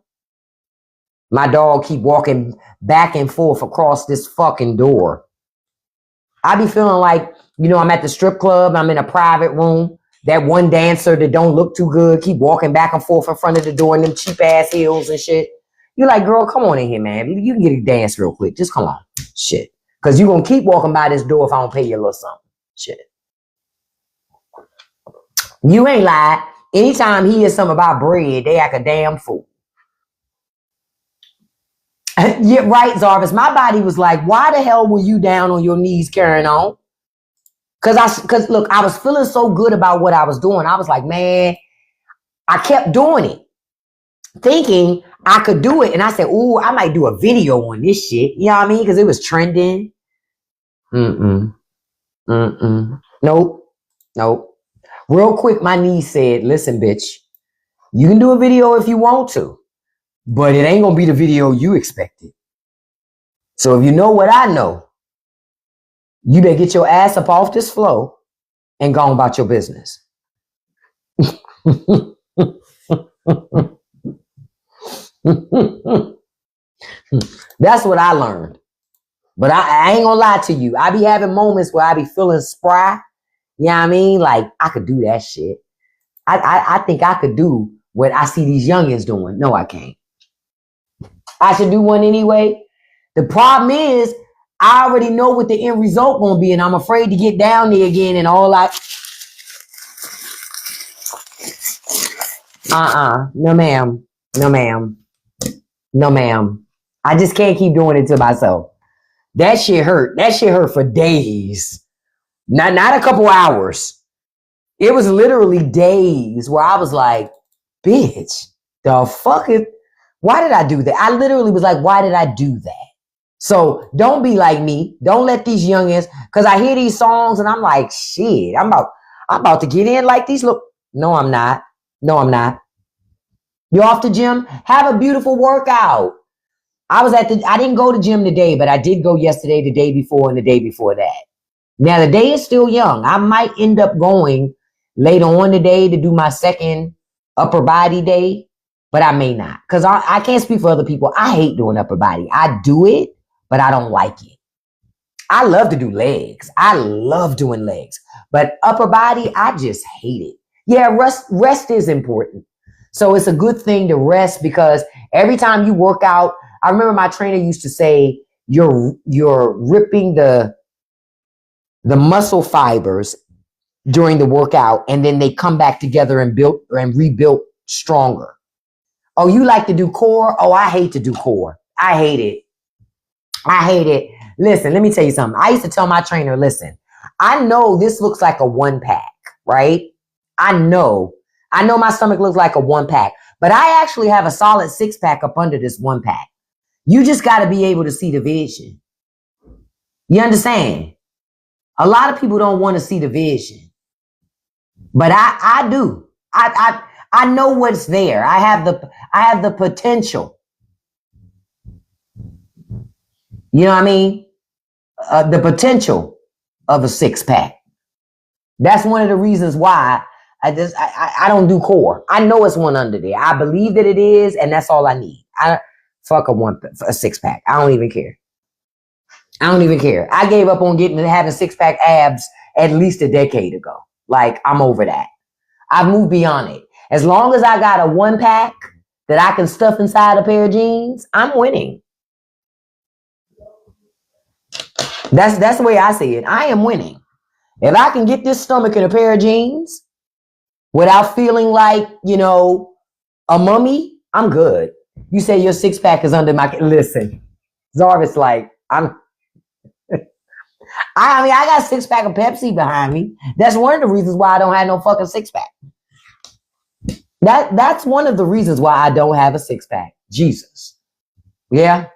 My dog keep walking back and forth across this fucking door. I be feeling like, I'm at the strip club. I'm in a private room. That one dancer that don't look too good keep walking back and forth in front of the door in them cheap ass heels and shit. You're like, girl, come on in here, man. You can get a dance real quick. Just come on. Shit. Because you're going to keep walking by this door if I don't pay you a little something. Shit. You ain't lied. Anytime he hears something about bread, they act a damn fool. Yeah, right, Zarvis. My body was like, why the hell were you down on your knees carrying on? Because look, I was feeling so good about what I was doing. I was like, man, I kept doing it, thinking I could do it. And I said, ooh, I might do a video on this shit. You know what I mean? Because it was trending. Nope. Real quick, my niece said, listen, bitch, you can do a video if you want to, but it ain't going to be the video you expected. So if you know what I know, you better get your ass up off this floor and go on about your business. That's what I learned. But I ain't gonna lie to you. I be having moments where I be feeling spry. You know what I mean? Like, I could do that shit. I think I could do what I see these youngins doing. No, I can't. I should do one anyway. The problem is, I already know what the end result gonna be, and I'm afraid to get down there again and all that. No, ma'am. No, ma'am. No, ma'am. I just can't keep doing it to myself. That shit hurt. That shit hurt for days. Not a couple hours. It was literally days where I was like, bitch, the fuck is, why did I do that? I literally was like, why did I do that? So don't be like me. Don't let these youngins, because I hear these songs and I'm like, shit, I'm about to get in like these. Look, no, I'm not. No, I'm not. You off the gym? Have a beautiful workout. I didn't go to gym today, but I did go yesterday, the day before, and the day before that. Now, the day is still young. I might end up going later on today to do my second upper body day, but I may not. Because I can't speak for other people. I hate doing upper body. I do it, but I don't like it. I love to do legs. I love doing legs. But upper body, I just hate it. Yeah, rest is important. So it's a good thing to rest, because every time you work out, I remember my trainer used to say, you're ripping the muscle fibers during the workout, and then they come back together and rebuilt stronger. Oh, you like to do core? Oh, I hate to do core. I hate it. I hate it. Listen, let me tell you something. I used to tell my trainer, listen, I know this looks like a 1-pack, right? I know my stomach looks like a 1-pack, but I actually have a solid 6-pack up under this 1-pack. You just got to be able to see the vision. You understand? A lot of people don't want to see the vision, but I do. I know what's there. I have the potential. You know what I mean? The potential of a 6-pack. That's one of the reasons why I don't do core. I know it's one under there. I believe that it is, and that's all I need. Fuck a 6-pack. I don't even care. I don't even care. I gave up on having 6-pack abs at least a decade ago. Like, I'm over that. I've moved beyond it. As long as I got a 1-pack that I can stuff inside a pair of jeans, I'm winning. That's the way I see it. I am winning. If I can get this stomach in a pair of jeans without feeling like, a mummy, I'm good. You say your 6-pack is under my... Listen, Zarvis, like, I got a 6-pack of Pepsi behind me. That's one of the reasons why I don't have no fucking 6-pack. That's one of the reasons why I don't have a 6-pack. Jesus. Yeah,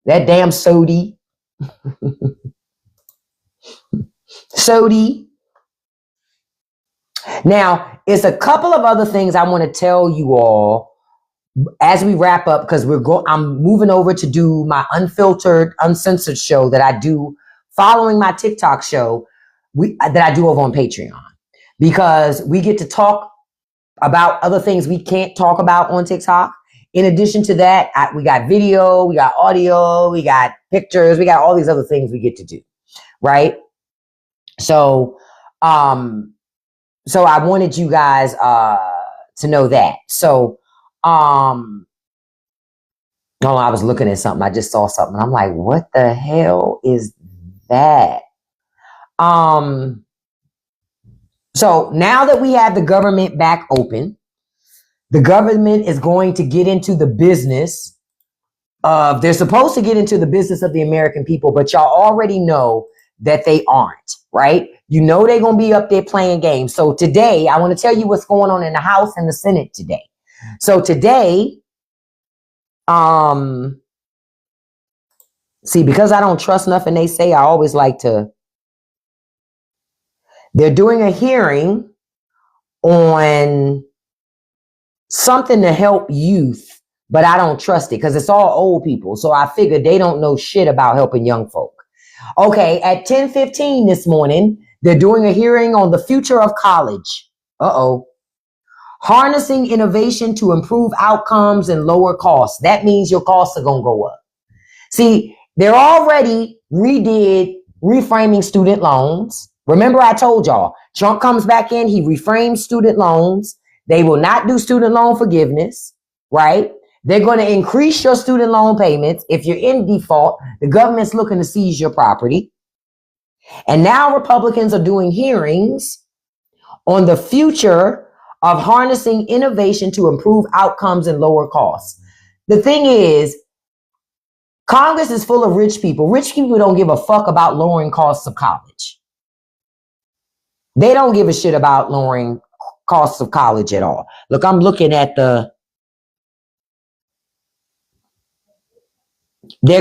that damn Sodi. Sodi. Now, it's a couple of other things I want to tell you all as we wrap up, because I'm moving over to do my unfiltered, uncensored show that I do following my TikTok show that I do over on Patreon, because we get to talk about other things we can't talk about on TikTok. In addition to that, we got video, we got audio, we got pictures, we got all these other things we get to do, right? So I wanted you guys to know that. So oh, I was looking at something. I just saw something. I'm like, what the hell is that? So now that we have the government back open, the government is going to get into the business of, they're supposed to get into the business of the American people, but y'all already know that they aren't, right? You know they're going to be up there playing games. So today, I want to tell you what's going on in the House and the Senate today. So today, see, because I don't trust nothing they say, I always like to, they're doing a hearing on something to help youth, but I don't trust it because it's all old people. So I figured they don't know shit about helping young folk. Okay, at 10:15 this morning, they're doing a hearing on the future of college. Harnessing innovation to improve outcomes and lower costs. That means your costs are going to go up. See, they're already redid reframing student loans. Remember I told y'all, Trump comes back in, he reframes student loans. They will not do student loan forgiveness, right? They're going to increase your student loan payments. If you're in default, the government's looking to seize your property. And now Republicans are doing hearings on the future of harnessing innovation to improve outcomes and lower costs. The thing is, Congress is full of rich people. Rich people don't give a fuck about lowering costs of college. They don't give a shit about lowering costs of college at all. Look, I'm looking at they're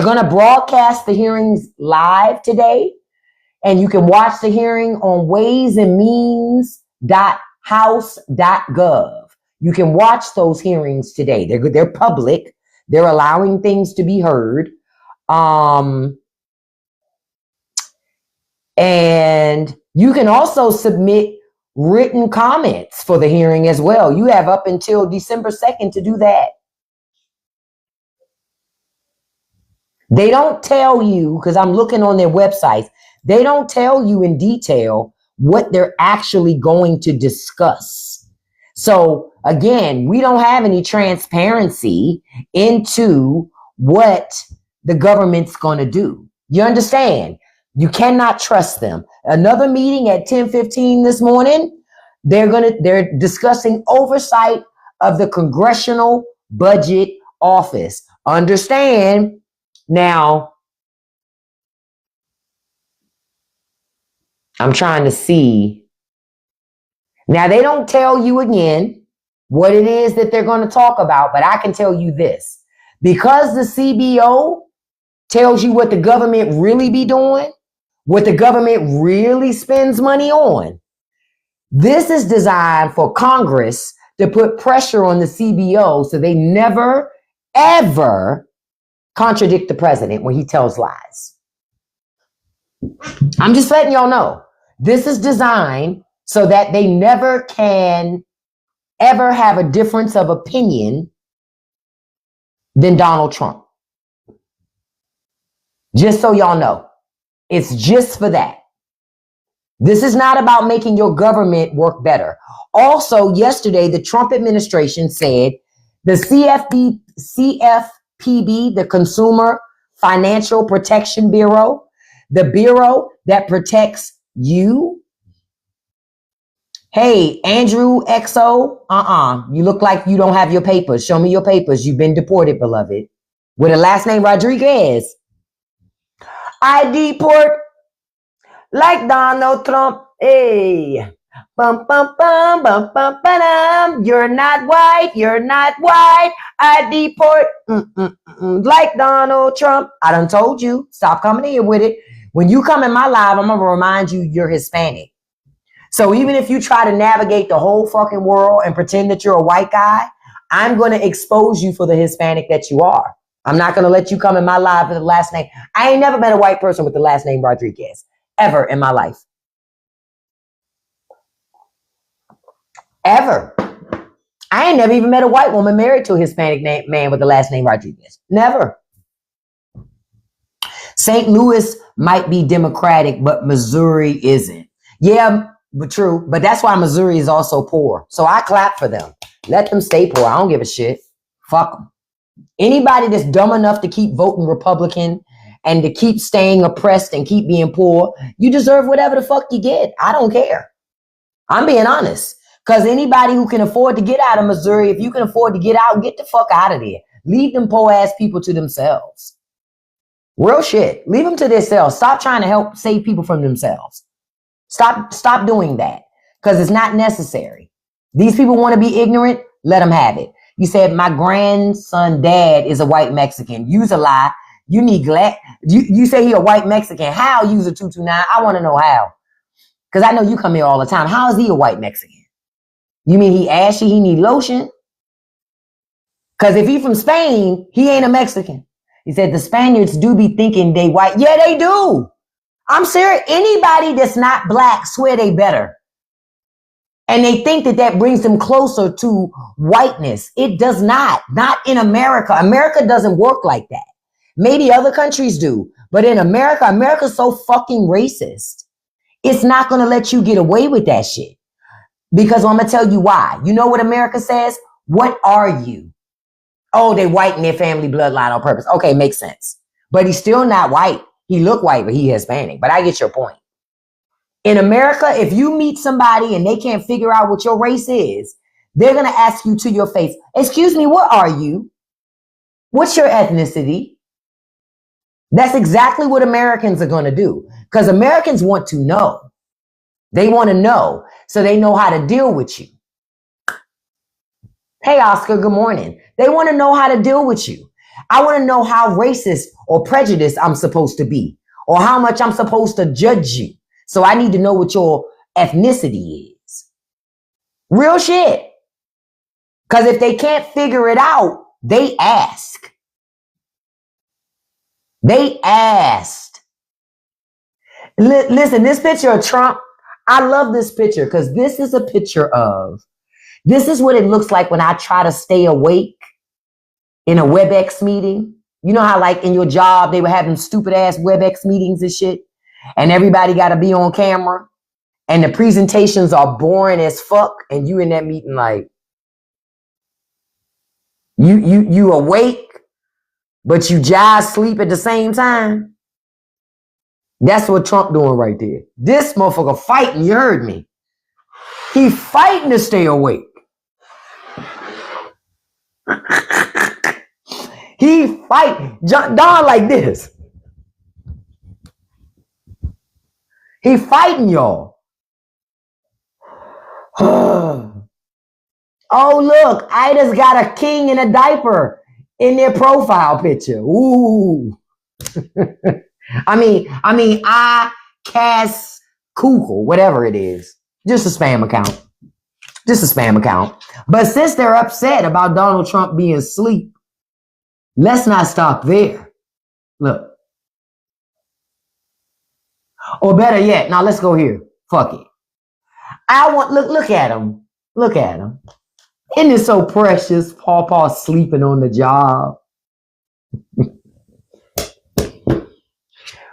going to broadcast the hearings live today, and you can watch the hearing on waysandmeans.house.gov. You can watch those hearings today. They're public. They're allowing things to be heard. And you can also submit written comments for the hearing as well. You have up until December 2nd to do that. They don't tell you, because I'm looking on their websites, they don't tell you in detail what they're actually going to discuss. So again, we don't have any transparency into what the government's going to do. You understand? You cannot trust them. Another meeting at 10:15 this morning, they're discussing oversight of the Congressional Budget Office. Understand? Now, I'm trying to see. Now, they don't tell you again what it is that they're going to talk about, but I can tell you this. Because the CBO tells you what the government really be doing, what the government really spends money on, this is designed for Congress to put pressure on the CBO so they never, ever contradict the president when he tells lies. I'm just letting y'all know. This is designed so that they never can ever have a difference of opinion than Donald Trump. Just so y'all know. It's just for that. This is not about making your government work better. Also, yesterday, the Trump administration said the CFPB, the Consumer Financial Protection Bureau, the bureau that protects you. Hey, Andrew XO, you look like you don't have your papers. Show me your papers. You've been deported, beloved. With a last name Rodriguez. I deport like Donald Trump. Hey. Bum, bum, bum, bum, bum, ba-dum. You're not white. You're not white. I deport like Donald Trump. I done told you. Stop coming in here with it. When you come in my live, I'm going to remind you you're Hispanic. So even if you try to navigate the whole fucking world and pretend that you're a white guy, I'm going to expose you for the Hispanic that you are. I'm not going to let you come in my live with the last name. I ain't never met a white person with the last name Rodriguez ever in my life. Ever. I ain't never even met a white woman married to a Hispanic man with the last name Rodriguez. Never. St. Louis might be Democratic, but Missouri isn't. Yeah, but true. But that's why Missouri is also poor. So I clap for them. Let them stay poor. I don't give a shit. Fuck them. Anybody that's dumb enough to keep voting Republican and to keep staying oppressed and keep being poor, you deserve whatever the fuck you get. I don't care. I'm being honest. Because anybody who can afford to get out of Missouri, if you can afford to get out, get the fuck out of there. Leave them poor ass people to themselves. Real shit. Leave them to themselves. Stop trying to help save people from themselves. Stop doing that. Because it's not necessary. These people want to be ignorant. Let them have it. You said my grandson dad is a white Mexican. Use a lie. You neglect. You say he a white Mexican. How use a 229? I want to know how. Because I know you come here all the time. How is he a white Mexican? You mean he ashy? He need lotion? Because if he from Spain, he ain't a Mexican. He said the Spaniards do be thinking they white. Yeah, they do. I'm serious. Anybody that's not black swear they better. And they think that brings them closer to whiteness. It does not. Not in America. America doesn't work like that. Maybe other countries do. But in America, America's so fucking racist. It's not going to let you get away with that shit. Because I'm going to tell you why. You know what America says? What are you? Oh, they whiten their family bloodline on purpose. Okay, makes sense. But he's still not white. He look white, but he Hispanic. But I get your point. In America, if you meet somebody and they can't figure out what your race is, they're going to ask you to your face, excuse me, what are you? What's your ethnicity? That's exactly what Americans are going to do. Because Americans want to know. They want to know. So they know how to deal with you. Hey, Oscar, good morning. They want to know how to deal with you. I want to know how racist or prejudiced I'm supposed to be or how much I'm supposed to judge you. So I need to know what your ethnicity is. Real shit. Because if they can't figure it out, they ask. They asked. Listen, this picture of Trump, I love this picture because this is a picture of, this is what it looks like when I try to stay awake in a WebEx meeting. You know how like in your job, they were having stupid ass WebEx meetings and shit. And everybody got to be on camera. And the presentations are boring as fuck. And you in that meeting like, you awake, but you just sleep at the same time. That's what Trump doing right there. This motherfucker fighting, you heard me. He fighting to stay awake. He fighting. Don like this. He fighting y'all. Oh, look, Ida's got a king in a diaper in their profile picture. Ooh. I cast Google, whatever it is. Just a spam account. Just a spam account. But since they're upset about Donald Trump being asleep, let's not stop there. Look. Or better yet, now let's go here. Fuck it. Look at him. Look at him. Isn't it so precious? Paw sleeping on the job.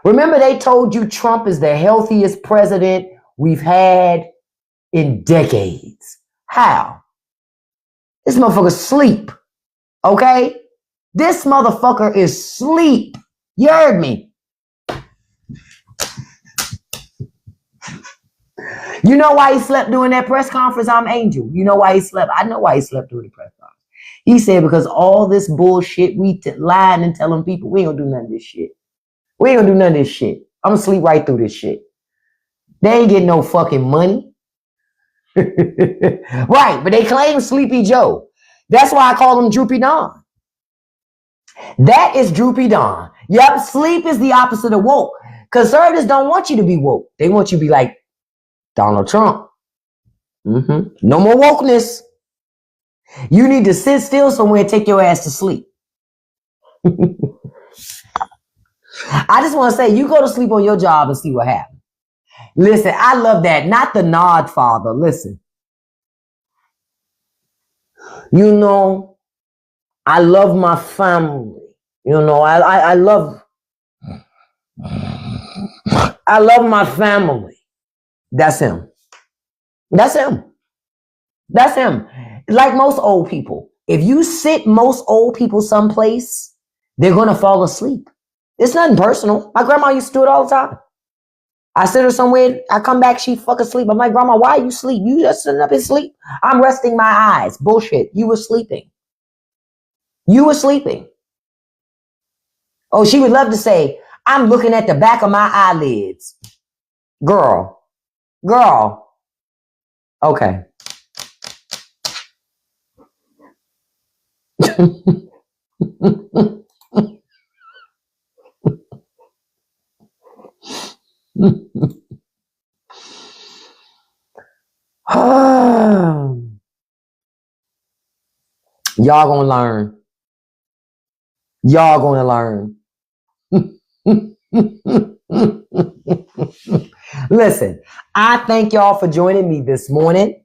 Remember they told you Trump is the healthiest president we've had in decades. How? This motherfucker sleep. Okay? This motherfucker is sleep. You heard me. You know why he slept during that press conference? I'm Angel. You know why he slept? I know why he slept during the press conference. He said because all this bullshit, we lying and telling people we ain't gonna do none of this shit. We ain't gonna do none of this shit. I'm gonna sleep right through this shit. They ain't getting no fucking money. Right, but they claim Sleepy Joe. That's why I call him Droopy Don. That is Droopy Don. Yep, sleep is the opposite of woke. Conservatives don't want you to be woke. They want you to be like Donald Trump. No more wokeness. You need to sit still somewhere and take your ass to sleep. I just want to say, you go to sleep on your job and see what happens. Listen, I love that. Not the nod father. Listen. You know, I love my family. You know, I love my family. That's him. That's him. That's him. Like most old people. If you sit most old people someplace, they're going to fall asleep. It's nothing personal. My grandma used to do it all the time. I sit her somewhere, I come back, she fuck asleep. I'm like, Grandma, why are you asleep? You just sitting up and sleep? I'm resting my eyes. Bullshit. You were sleeping. You were sleeping. Oh, she would love to say, I'm looking at the back of my eyelids. Girl. Okay. Y'all gonna learn. Y'all gonna learn. Listen, I thank y'all for joining me this morning.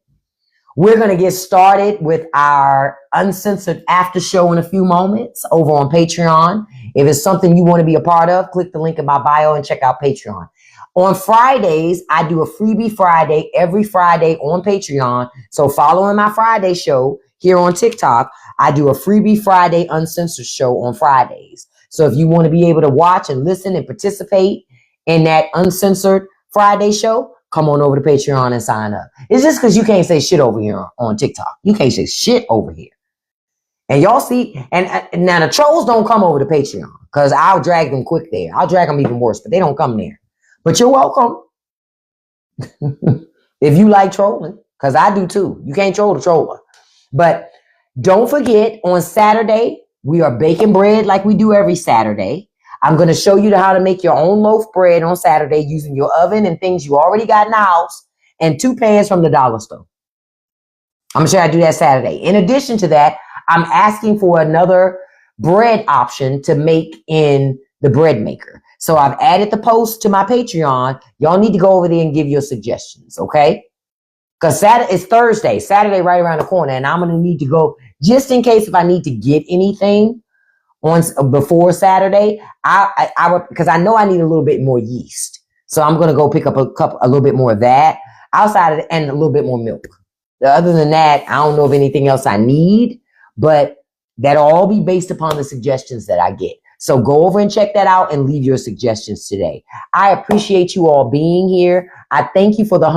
We're going to get started with our uncensored after show in a few moments over on Patreon. If it's something you want to be a part of, click the link in my bio and check out Patreon. On Fridays, I do a freebie Friday every Friday on Patreon. So following my Friday show here on TikTok, I do a freebie Friday uncensored show on Fridays. So if you want to be able to watch and listen and participate in that uncensored Friday show, come on over to Patreon and sign up. It's just because you can't say shit over here on TikTok. You can't say shit over here. And y'all see, and now the trolls don't come over to Patreon because I'll drag them quick there. I'll drag them even worse, but they don't come there. But you're welcome. If you like trolling, because I do too. You can't troll the troller. But don't forget, on Saturday, we are baking bread like we do every Saturday. I'm going to show you how to make your own loaf bread on Saturday using your oven and things you already got in the house and 2 pans from the dollar store. I'm going to show you how to do that Saturday. In addition to that, I'm asking for another bread option to make in the bread maker. So I've added the post to my Patreon. Y'all need to go over there and give your suggestions, okay? Because it's Thursday, Saturday right around the corner, and I'm going to need to go just in case if I need to get anything before Saturday, I would, because I know I need a little bit more yeast. So I'm going to go pick up a little bit more of that outside of and a little bit more milk. Other than that, I don't know of anything else I need, but that'll all be based upon the suggestions that I get. So go over and check that out and leave your suggestions today. I appreciate you all being here. I thank you for the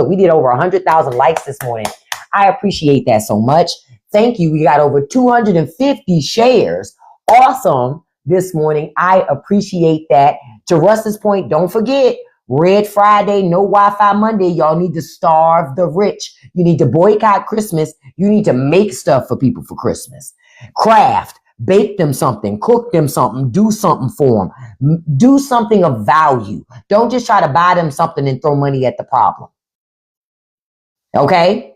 we did over 100,000 likes this morning. I appreciate that so much. Thank you. We got over 250 shares. Awesome this morning. I appreciate that. To Russ's point, don't forget, Red Friday, no Wi-Fi Monday. Y'all need to starve the rich. You need to boycott Christmas. You need to make stuff for people for Christmas. Craft, bake them something, cook them something, do something for them. Do something of value. Don't just try to buy them something and throw money at the problem. Okay?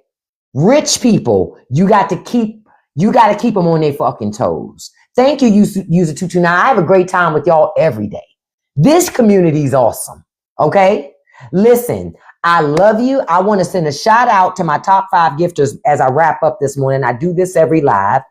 Rich people, you got to keep them on their fucking toes. Thank you, User229. I have a great time with y'all every day. This community is awesome. Okay? Listen, I love you. I want to send a shout out to my top 5 gifters as I wrap up this morning. I do this every live.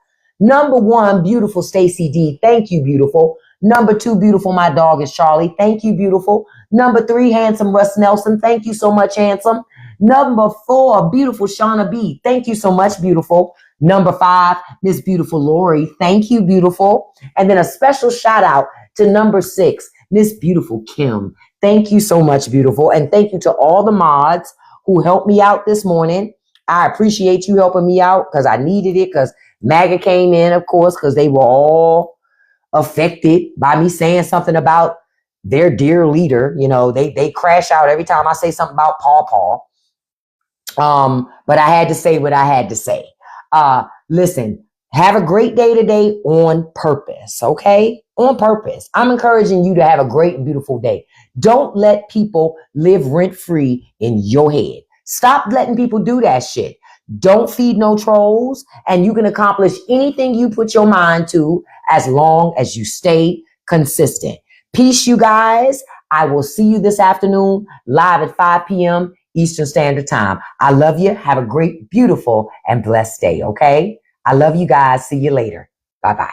Number 1, beautiful Stacy D. Thank you, beautiful. Number 2, beautiful, my dog is Charlie. Thank you, beautiful. Number 3, handsome Russ Nelson. Thank you so much, handsome. Number 4, beautiful Shauna B. Thank you so much, beautiful. Number 5, Miss Beautiful Lori. Thank you, beautiful. And then a special shout out to number 6, Miss Beautiful Kim. Thank you so much, beautiful. And thank you to all the mods who helped me out this morning. I appreciate you helping me out because I needed it, because MAGA came in, of course, because they were all affected by me saying something about their dear leader. You know, they crash out every time I say something about Paw Paw. But I had to say what I had to say. Listen, have a great day today on purpose, okay? On purpose. I'm encouraging you to have a great and beautiful day. Don't let people live rent free in your head. Stop letting people do that shit. Don't feed no trolls, and you can accomplish anything you put your mind to as long as you stay consistent. Peace, you guys. I will see you this afternoon live at 5 p.m. Eastern Standard Time. I love you. Have a great, beautiful, and blessed day, okay? I love you guys. See you later. Bye-bye.